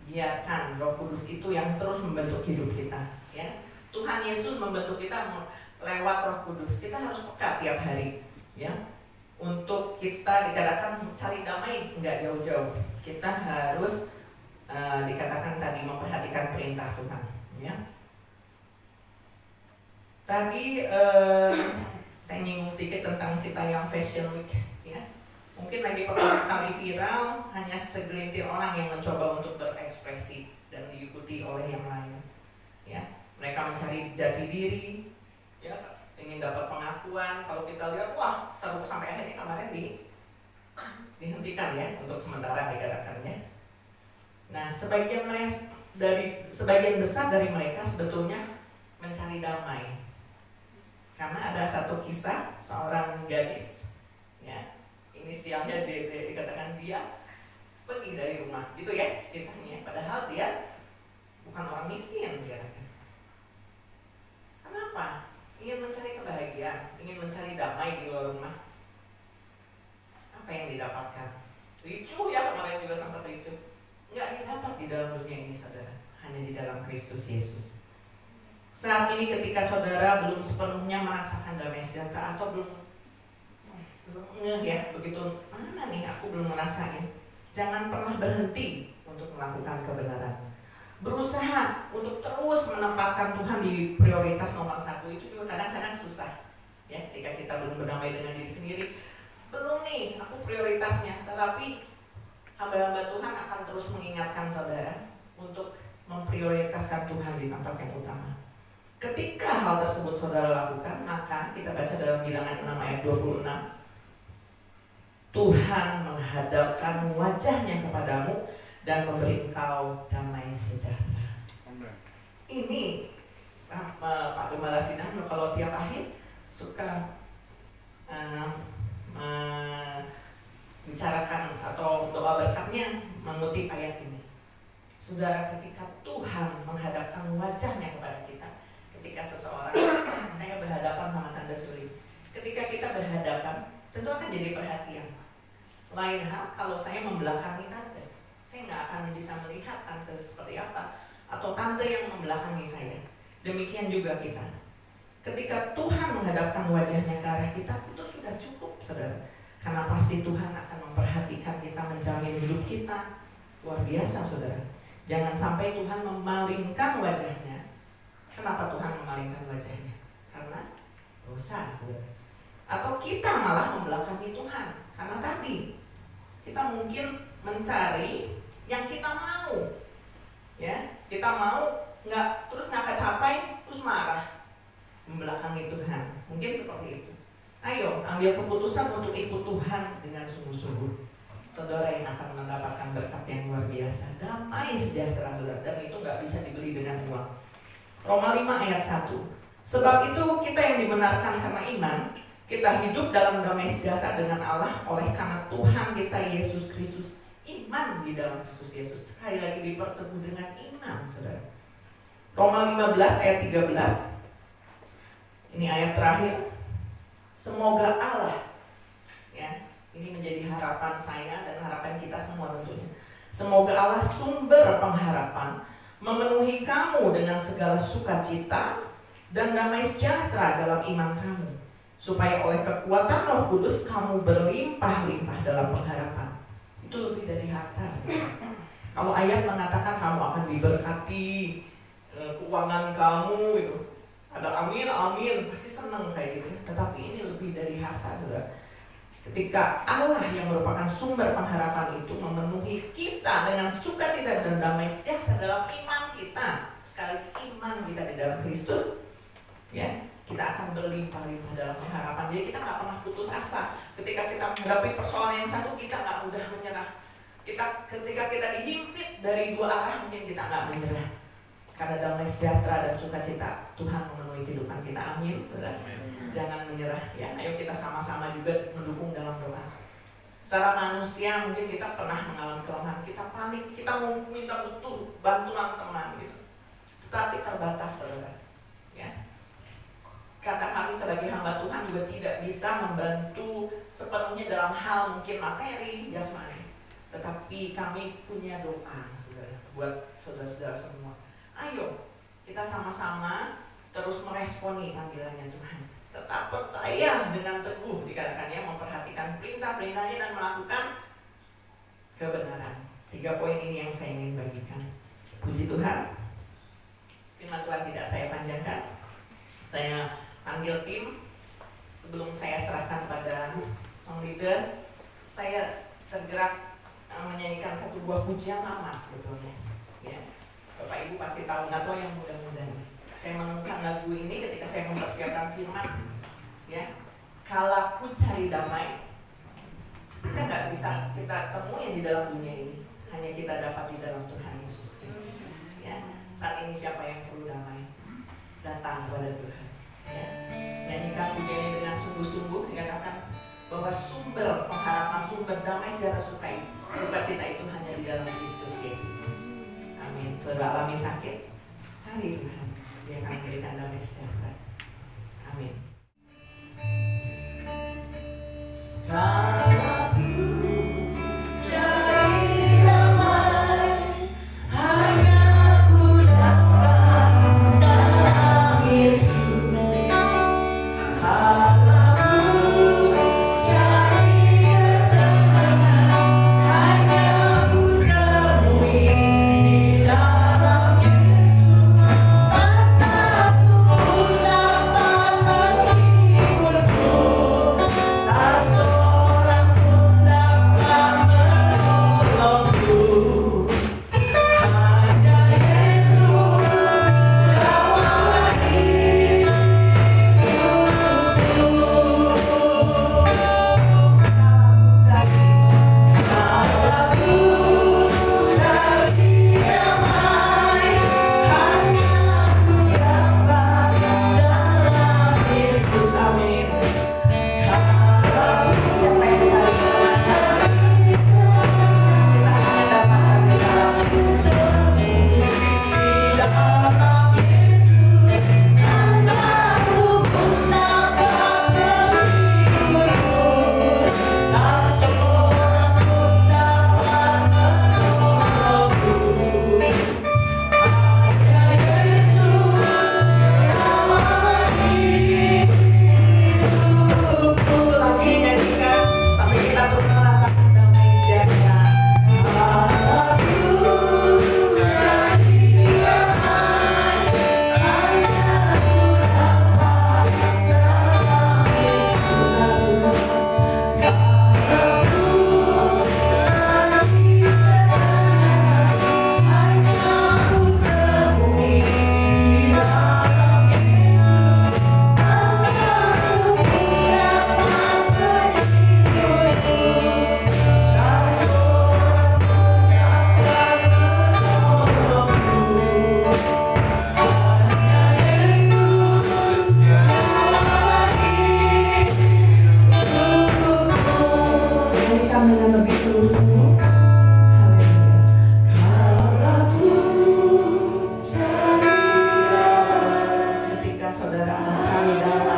Biarkan Roh Kudus itu yang terus membentuk hidup kita, ya. Tuhan Yesus membentuk kita lewat Roh Kudus. Kita harus peka tiap hari, ya. Untuk kita dikatakan cari damai nggak jauh-jauh. Kita harus dikatakan tadi memperhatikan perintah Tuhan, ya. Tadi saya nyinggung sedikit tentang Citayam Fashion Week, ya. Mungkin lagi pertama kali viral, hanya segelintir orang yang mencoba untuk berekspresi dan diikuti oleh yang lain, ya. Mereka mencari jati diri, ya, ingin dapat pengakuan. Kalau kita lihat, wah, seru sampai akhirnya kemarin dihentikan ya untuk sementara dikatakannya. Nah, sebagian besar dari mereka sebetulnya mencari damai. Karena ada satu kisah seorang gadis, ya, inisialnya JJ, dikatakan dia pergi dari rumah, gitu ya kisahnya. Padahal dia bukan orang miskin, dikatakan. Kenapa? Ingin mencari kebahagiaan, ingin mencari damai di luar rumah. Apa yang didapatkan? Ricu ya, kemarin juga sempat ricu. Nggak didapat di dalam dunia ini, saudara. Hanya di dalam Kristus Yesus. Saat ini ketika saudara belum sepenuhnya merasakan damai sejahtera atau belum ngeh ya, begitu mana nih aku belum merasain, jangan pernah berhenti untuk melakukan kebenaran. Berusaha untuk terus menempatkan Tuhan di prioritas nomor 1 itu juga kadang-kadang susah. Ya, ketika kita belum berdamai dengan diri sendiri, belum nih aku prioritasnya, tetapi hamba-hamba Tuhan akan terus mengingatkan saudara untuk memprioritaskan Tuhan di tempat yang utama. Ketika hal tersebut saudara lakukan, maka kita baca dalam Bilangan 6 ayat 26, Tuhan menghadapkan wajahnya kepadamu dan memberi engkau damai sejahtera. Ini Pak Gembala Sidang kalau tiap akhir suka bicarakan atau doa berkatnya mengutip ayat ini. Saudara, ketika Tuhan menghadapkan wajahnya kepada kita, ketika seseorang, saya berhadapan sama tante sulit. Ketika kita berhadapan, tentu akan jadi perhatian. Lain hal kalau saya membelakangi tante, saya nggak akan bisa melihat tante seperti apa, atau tante yang membelakangi saya. Demikian juga kita. Ketika Tuhan menghadapkan wajahnya ke arah kita, itu sudah cukup, saudara. Karena pasti Tuhan akan memperhatikan kita, menjamin hidup kita. Luar biasa, saudara. Jangan sampai Tuhan memalingkan wajahnya. Kenapa Tuhan memalingkan wajahnya? Karena dosa, saudara. Atau kita malah membelakangi Tuhan. Karena tadi kita mungkin mencari yang kita mau, ya, kita mau terus nggak kecapai, terus marah, membelakangi Tuhan. Mungkin seperti itu. Ayo ambil keputusan untuk ikut Tuhan dengan sungguh-sungguh. Saudara yang akan mendapatkan berkat yang luar biasa, damai sejahtera, saudara, dan itu nggak bisa dibeli dengan uang. Roma 5 ayat 1. Sebab itu kita yang dibenarkan karena iman, kita hidup dalam damai sejahtera dengan Allah oleh karena Tuhan kita Yesus Kristus. Iman di dalam Kristus Yesus sekali lagi dipertemukan dengan iman, saudara. Roma 15 ayat 13. Ini ayat terakhir. Semoga Allah, ya, ini menjadi harapan saya dan harapan kita semua tentunya. Semoga Allah sumber pengharapan memenuhi kamu dengan segala sukacita dan damai sejahtera dalam iman kamu, supaya oleh kekuatan Roh Kudus kamu berlimpah-limpah dalam pengharapan. Itu lebih dari harta. Kalau ayat mengatakan kamu akan diberkati, keuangan kamu itu ada amin, amin, pasti senang kayak gitu. Tetapi ini lebih dari harta, saudara. Ketika Allah yang merupakan sumber pengharapan itu memenuhi kita dengan sukacita dan damai sejahtera dalam iman kita, sekali iman kita di dalam Kristus, ya, kita akan berlimpah-limpah dalam pengharapan. Jadi kita nggak pernah putus asa. Ketika kita menghadapi persoalan yang satu, kita nggak mudah menyerah. Ketika kita dihimpit dari dua arah, mungkin kita nggak menyerah. Karena damai sejahtera dan sukacita Tuhan memenuhi kehidupan kita. Amin, saudara. Jangan menyerah, ya. Ayo kita sama-sama juga mendukung dalam doa. Secara manusia mungkin kita pernah mengalami kelemahan, kita panik, kita mau minta butuh bantuan teman gitu. Tetapi terbatas, saudara. Ya. Karena kami sebagai hamba Tuhan juga tidak bisa membantu sepenuhnya dalam hal mungkin materi, jasmani. Tetapi kami punya doa, saudara, buat saudara-saudara semua. Ayo kita sama-sama terus meresponi panggilannya Tuhan. Tetap percaya dengan teguh, dikatakannya memperhatikan perintah-perintahnya dan melakukan kebenaran. 3 poin ini yang saya ingin bagikan. Puji Tuhan. Firman Tuhan tidak saya panjangkan. Saya panggil tim. Sebelum saya serahkan pada song leader, saya tergerak menyanyikan satu buah pujian lama sebetulnya. Ya. Bapak Ibu pasti tahu, nggak tahu yang muda-muda nih. Saya menemukan lagu ini ketika saya mempersiapkan firman. Ya, kalau ku cari damai, kita nggak bisa kita temui di dalam dunia ini. Hanya kita dapat di dalam Tuhan Yesus Kristus. Ya, saat ini siapa yang perlu damai? Datang kepada Tuhan. Ya, nyanyikan pujian ini dengan sungguh-sungguh. Dikatakan bahwa sumber pengharapan, sumber damai secara sukacita itu hanya di dalam Kristus Yesus. Amin. Saudara alami sakit, cari Tuhan, Dia akan memberikan damai sejahtera. Amin. Kalau ku cari damai, hanya ku dapat dalam Yesus. Ketika saudara mencari damai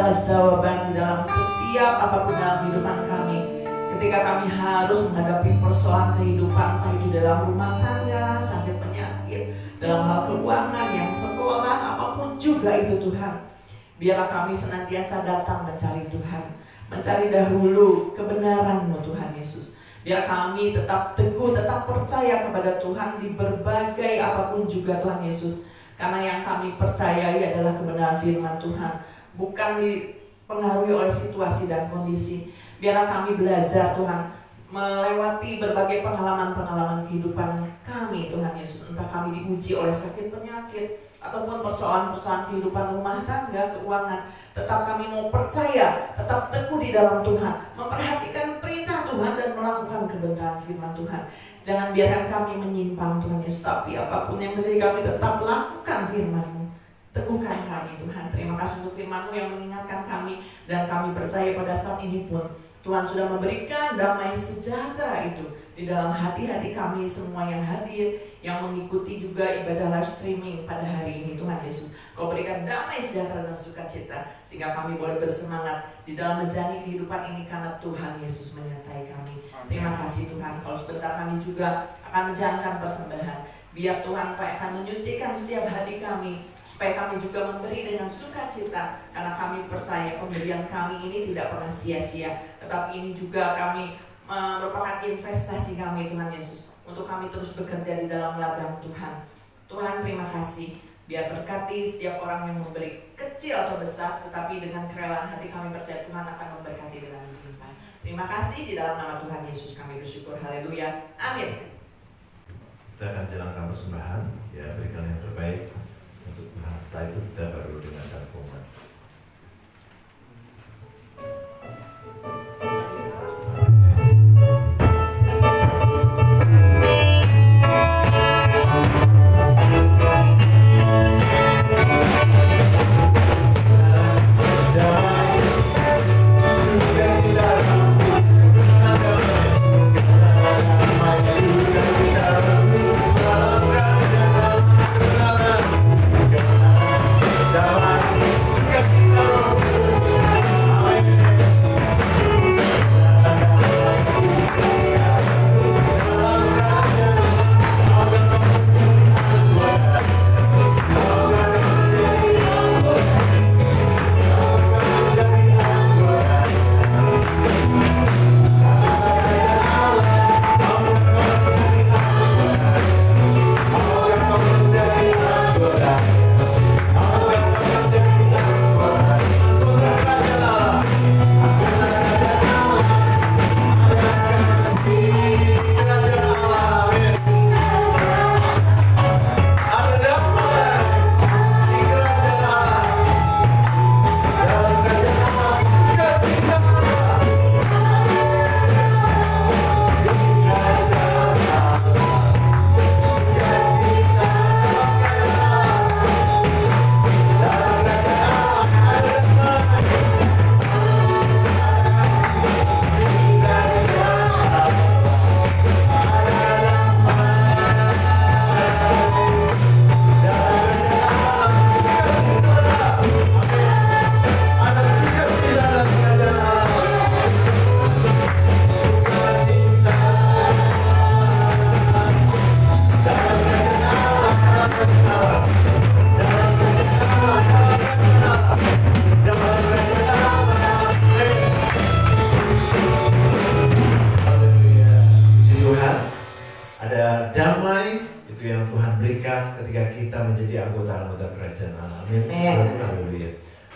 adalah jawaban di dalam setiap apapun dalam kehidupan kami. Ketika kami harus menghadapi persoalan kehidupan, entah itu dalam rumah tangga, sakit penyakit, dalam hal keuangan, yang sekolah, apapun juga itu Tuhan. Biarlah kami senantiasa datang mencari Tuhan, mencari dahulu kebenaran-Mu Tuhan Yesus. Biar kami tetap teguh, tetap percaya kepada Tuhan di berbagai apapun juga Tuhan Yesus. Karena yang kami percayai adalah kebenaran firman Tuhan, bukan dipengaruhi oleh situasi dan kondisi. Biarlah kami belajar Tuhan, melewati berbagai pengalaman-pengalaman kehidupan kami Tuhan Yesus. Entah kami diuji oleh sakit penyakit, ataupun persoalan-persoalan kehidupan rumah tangga, keuangan. Tetap kami mau percaya, tetap teguh di dalam Tuhan, memperhatikan perintah Tuhan dan melakukan kebenaran firman Tuhan. Jangan biarkan kami menyimpang Tuhan Yesus, tapi apapun yang terjadi kami tetap lakukan firman-Mu. Teguhkan kami Tuhan. Terima kasih untuk firman-Mu yang mengingatkan kami, dan kami percaya pada saat ini pun Tuhan sudah memberikan damai sejahtera itu di dalam hati-hati kami semua yang hadir, yang mengikuti juga ibadah live streaming pada hari ini Tuhan Yesus. Kau berikan damai sejahtera dan sukacita, sehingga kami boleh bersemangat di dalam menjalani kehidupan ini karena Tuhan Yesus menyertai kami. Terima kasih Tuhan. Kalau sebentar kami juga akan menjalankan persembahan, biar Tuhan Kau akan menyucikan setiap hati kami, supaya kami juga memberi dengan sukacita, karena kami percaya pemberian kami ini tidak pernah sia-sia, tetapi ini juga kami merupakan investasi kami Tuhan Yesus, untuk kami terus bekerja di dalam ladang Tuhan. Tuhan terima kasih, biar berkati setiap orang yang memberi, kecil atau besar, tetapi dengan kerelaan hati kami percaya Tuhan akan memberkati dengan berlimpah. Terima kasih, di dalam nama Tuhan Yesus kami bersyukur, haleluya, amin. Kita akan jalankan persembahan, ya, berikan yang terbaik untuk Tuhan. Setelah itu kita baru dengarkan pengumuman.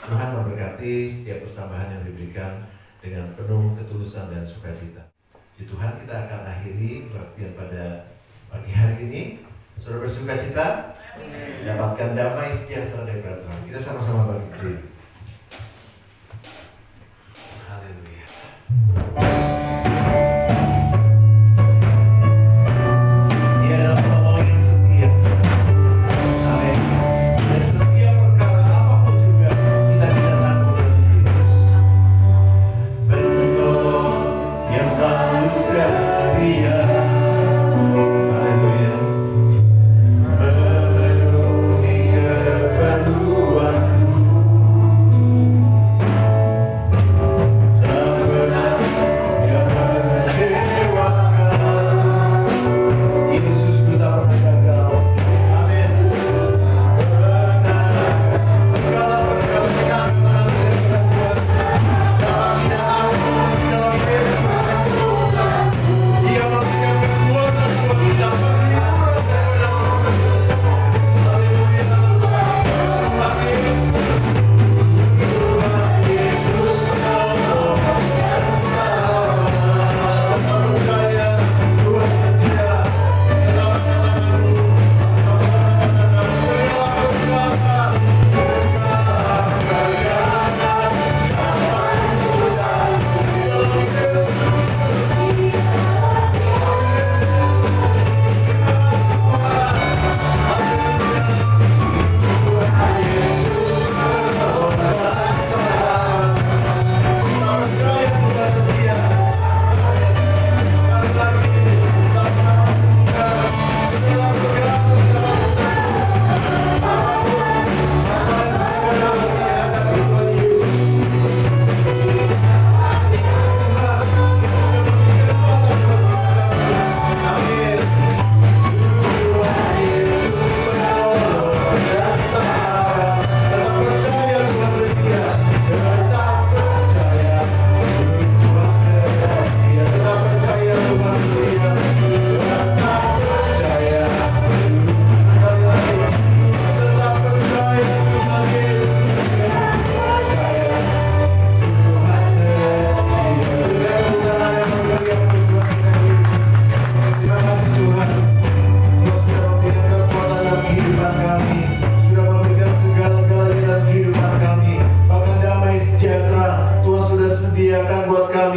Tuhan memberkati setiap persembahan yang diberikan dengan penuh ketulusan dan sukacita. Puji Tuhan, kita akan akhiri pengertian pada pagi hari ini. Saudara bersukacita, dapatkan damai sejahtera dari Tuhan. Kita sama-sama berdiri. Haleluya. Dia adalah penolong yang setia. Amin. Dan setiap perkara apapun juga kita bisa tanggung dengan Yesus. Penolong yang selalu setia. Haleluya. Memenuhi keperluanku.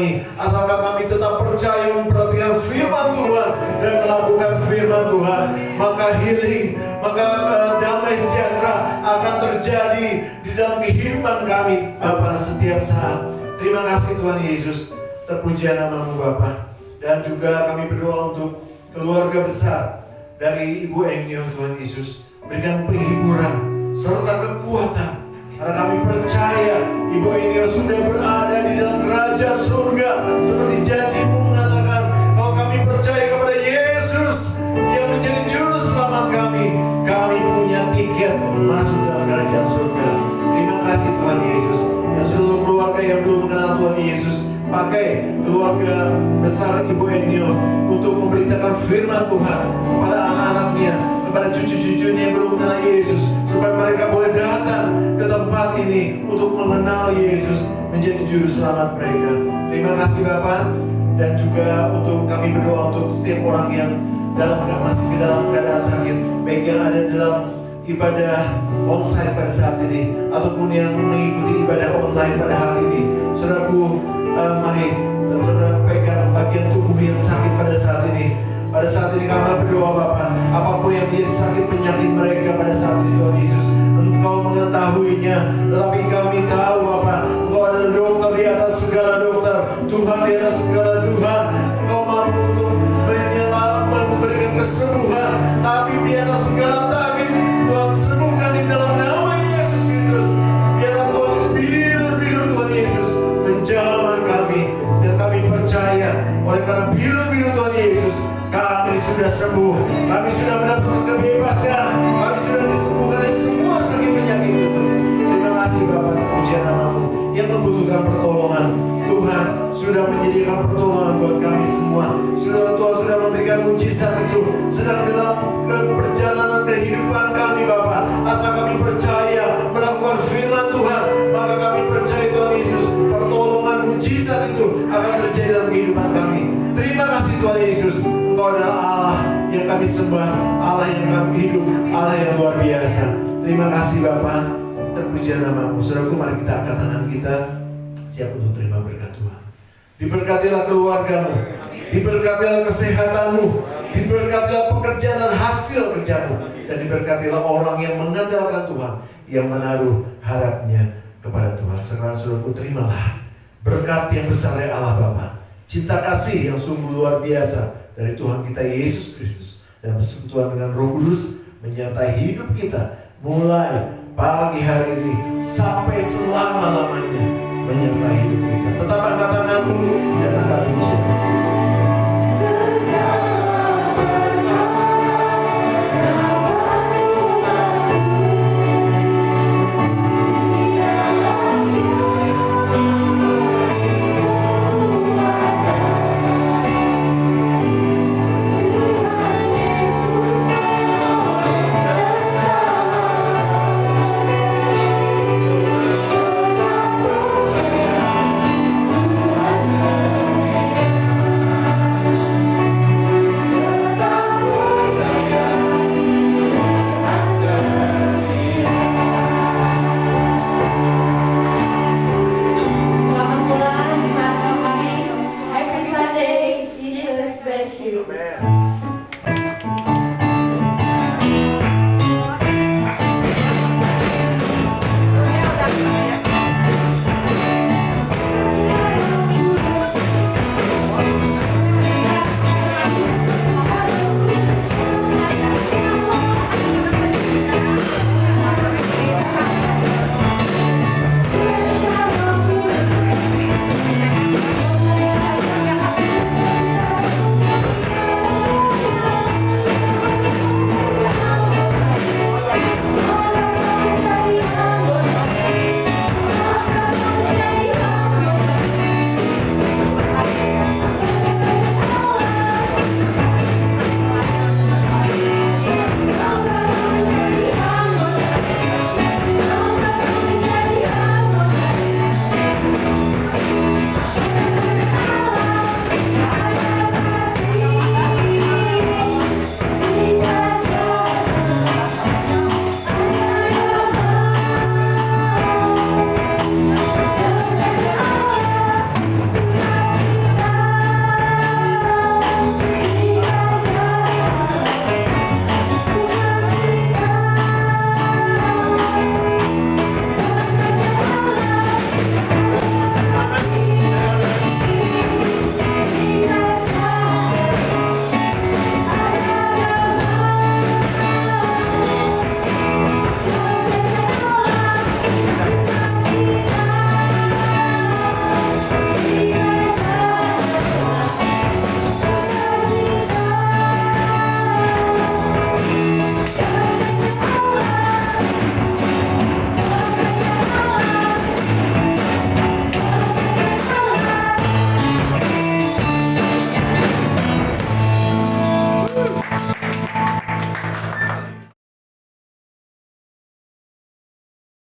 kami. Asalkan kami tetap percaya memperhatikan firman Tuhan dan melakukan firman Tuhan, maka healing, maka damai sejahtera akan terjadi di dalam kehidupan kami Bapa setiap saat. Terima kasih Tuhan Yesus, terpuji namamu Bapa. Dan juga kami berdoa untuk keluarga besar dari Ibu Enyo Tuhan Yesus, berikan penghiburan serta kekuatan, karena kami percaya Ibu Enyo sudah berada di dalam kerajaan surga seperti janji-Mu mengatakan. Kalau kami percaya kepada Yesus yang menjadi juru selamat kami punya tiket masuk dalam kerajaan surga. Terima kasih Tuhan Yesus. Dan seluruh keluarga yang belum mengenal Tuhan Yesus, pakai keluarga besar Ibu Enyo untuk memberitakan firman Tuhan kepada anak-anaknya, kepada cucu-cucunya yang belum mengenal Yesus, supaya mereka boleh datang ke tempat ini untuk mengenal Yesus menjadi juru selamat mereka. Terima kasih Bapak. Dan juga untuk kami berdoa untuk setiap orang yang masih dalam keadaan sakit, baik yang ada dalam ibadah onsite pada saat ini ataupun yang mengikuti ibadah online pada hari ini. Saudaraku, mari dan saudara pegang bagian tubuh yang sakit pada saat ini. Pada saat ini kami berdoa Bapak, apapun yang menjadi sakit penyakit mereka pada saat ini Tuhan Yesus, Engkau mengetahuinya, tetapi kami tahu Bapak, Engkau adalah dokter di atas segala dokter, Tuhan di atas segala Tuhan. Engkau mampu untuk memberikan kesembuhan, tapi di atas segala tabib Tuhan sembuhkan di dalam nama Yesus Kristus. Biarlah Tuhan biru-biru Tuhan Yesus menjamah kami, dan kami percaya oleh karena biru-biru Tuhan Yesus kami sudah sembuh, kami sudah mendapatkan kebebasan, kami sudah disembuhkan dari semua sakit penyakit itu. Terima kasih Bapak, terpuji namamu yang membutuhkan pertolongan. Tuhan sudah menyediakan pertolongan buat kami semua. Tuhan sudah memberikan mujizat itu sedang dalam perjalanan kehidupan kami Bapak. Asal kami percaya melakukan firman Tuhan, maka kami percaya Tuhan Yesus, pertolongan mujizat itu akan terjadi dalam kehidupan kami. Terima kasih Tuhan Yesus, Engkau adalah Allah yang kami sembah, Allah yang kami hidup, Allah yang luar biasa. Terima kasih Bapak, terpuji namamu. Saudaraku, mari kita angkat tangan kita, siap untuk terima berkat Tuhan. Diberkatilah keluargamu, diberkatilah kesehatanmu, diberkatilah pekerjaan dan hasil kerjamu, dan diberkatilah orang yang mengandalkan Tuhan, yang menaruh harapnya kepada Tuhan. Sekarang saudaraku, terimalah berkat yang besar dari Allah Bapa, cinta kasih yang sungguh luar biasa dari Tuhan kita Yesus Kristus, dan persekutuan dengan Roh Kudus menyertai hidup kita mulai pagi hari ini sampai selama-lamanya, menyertai hidup kita. Tetap angkat tanganmu dan angkat pujian.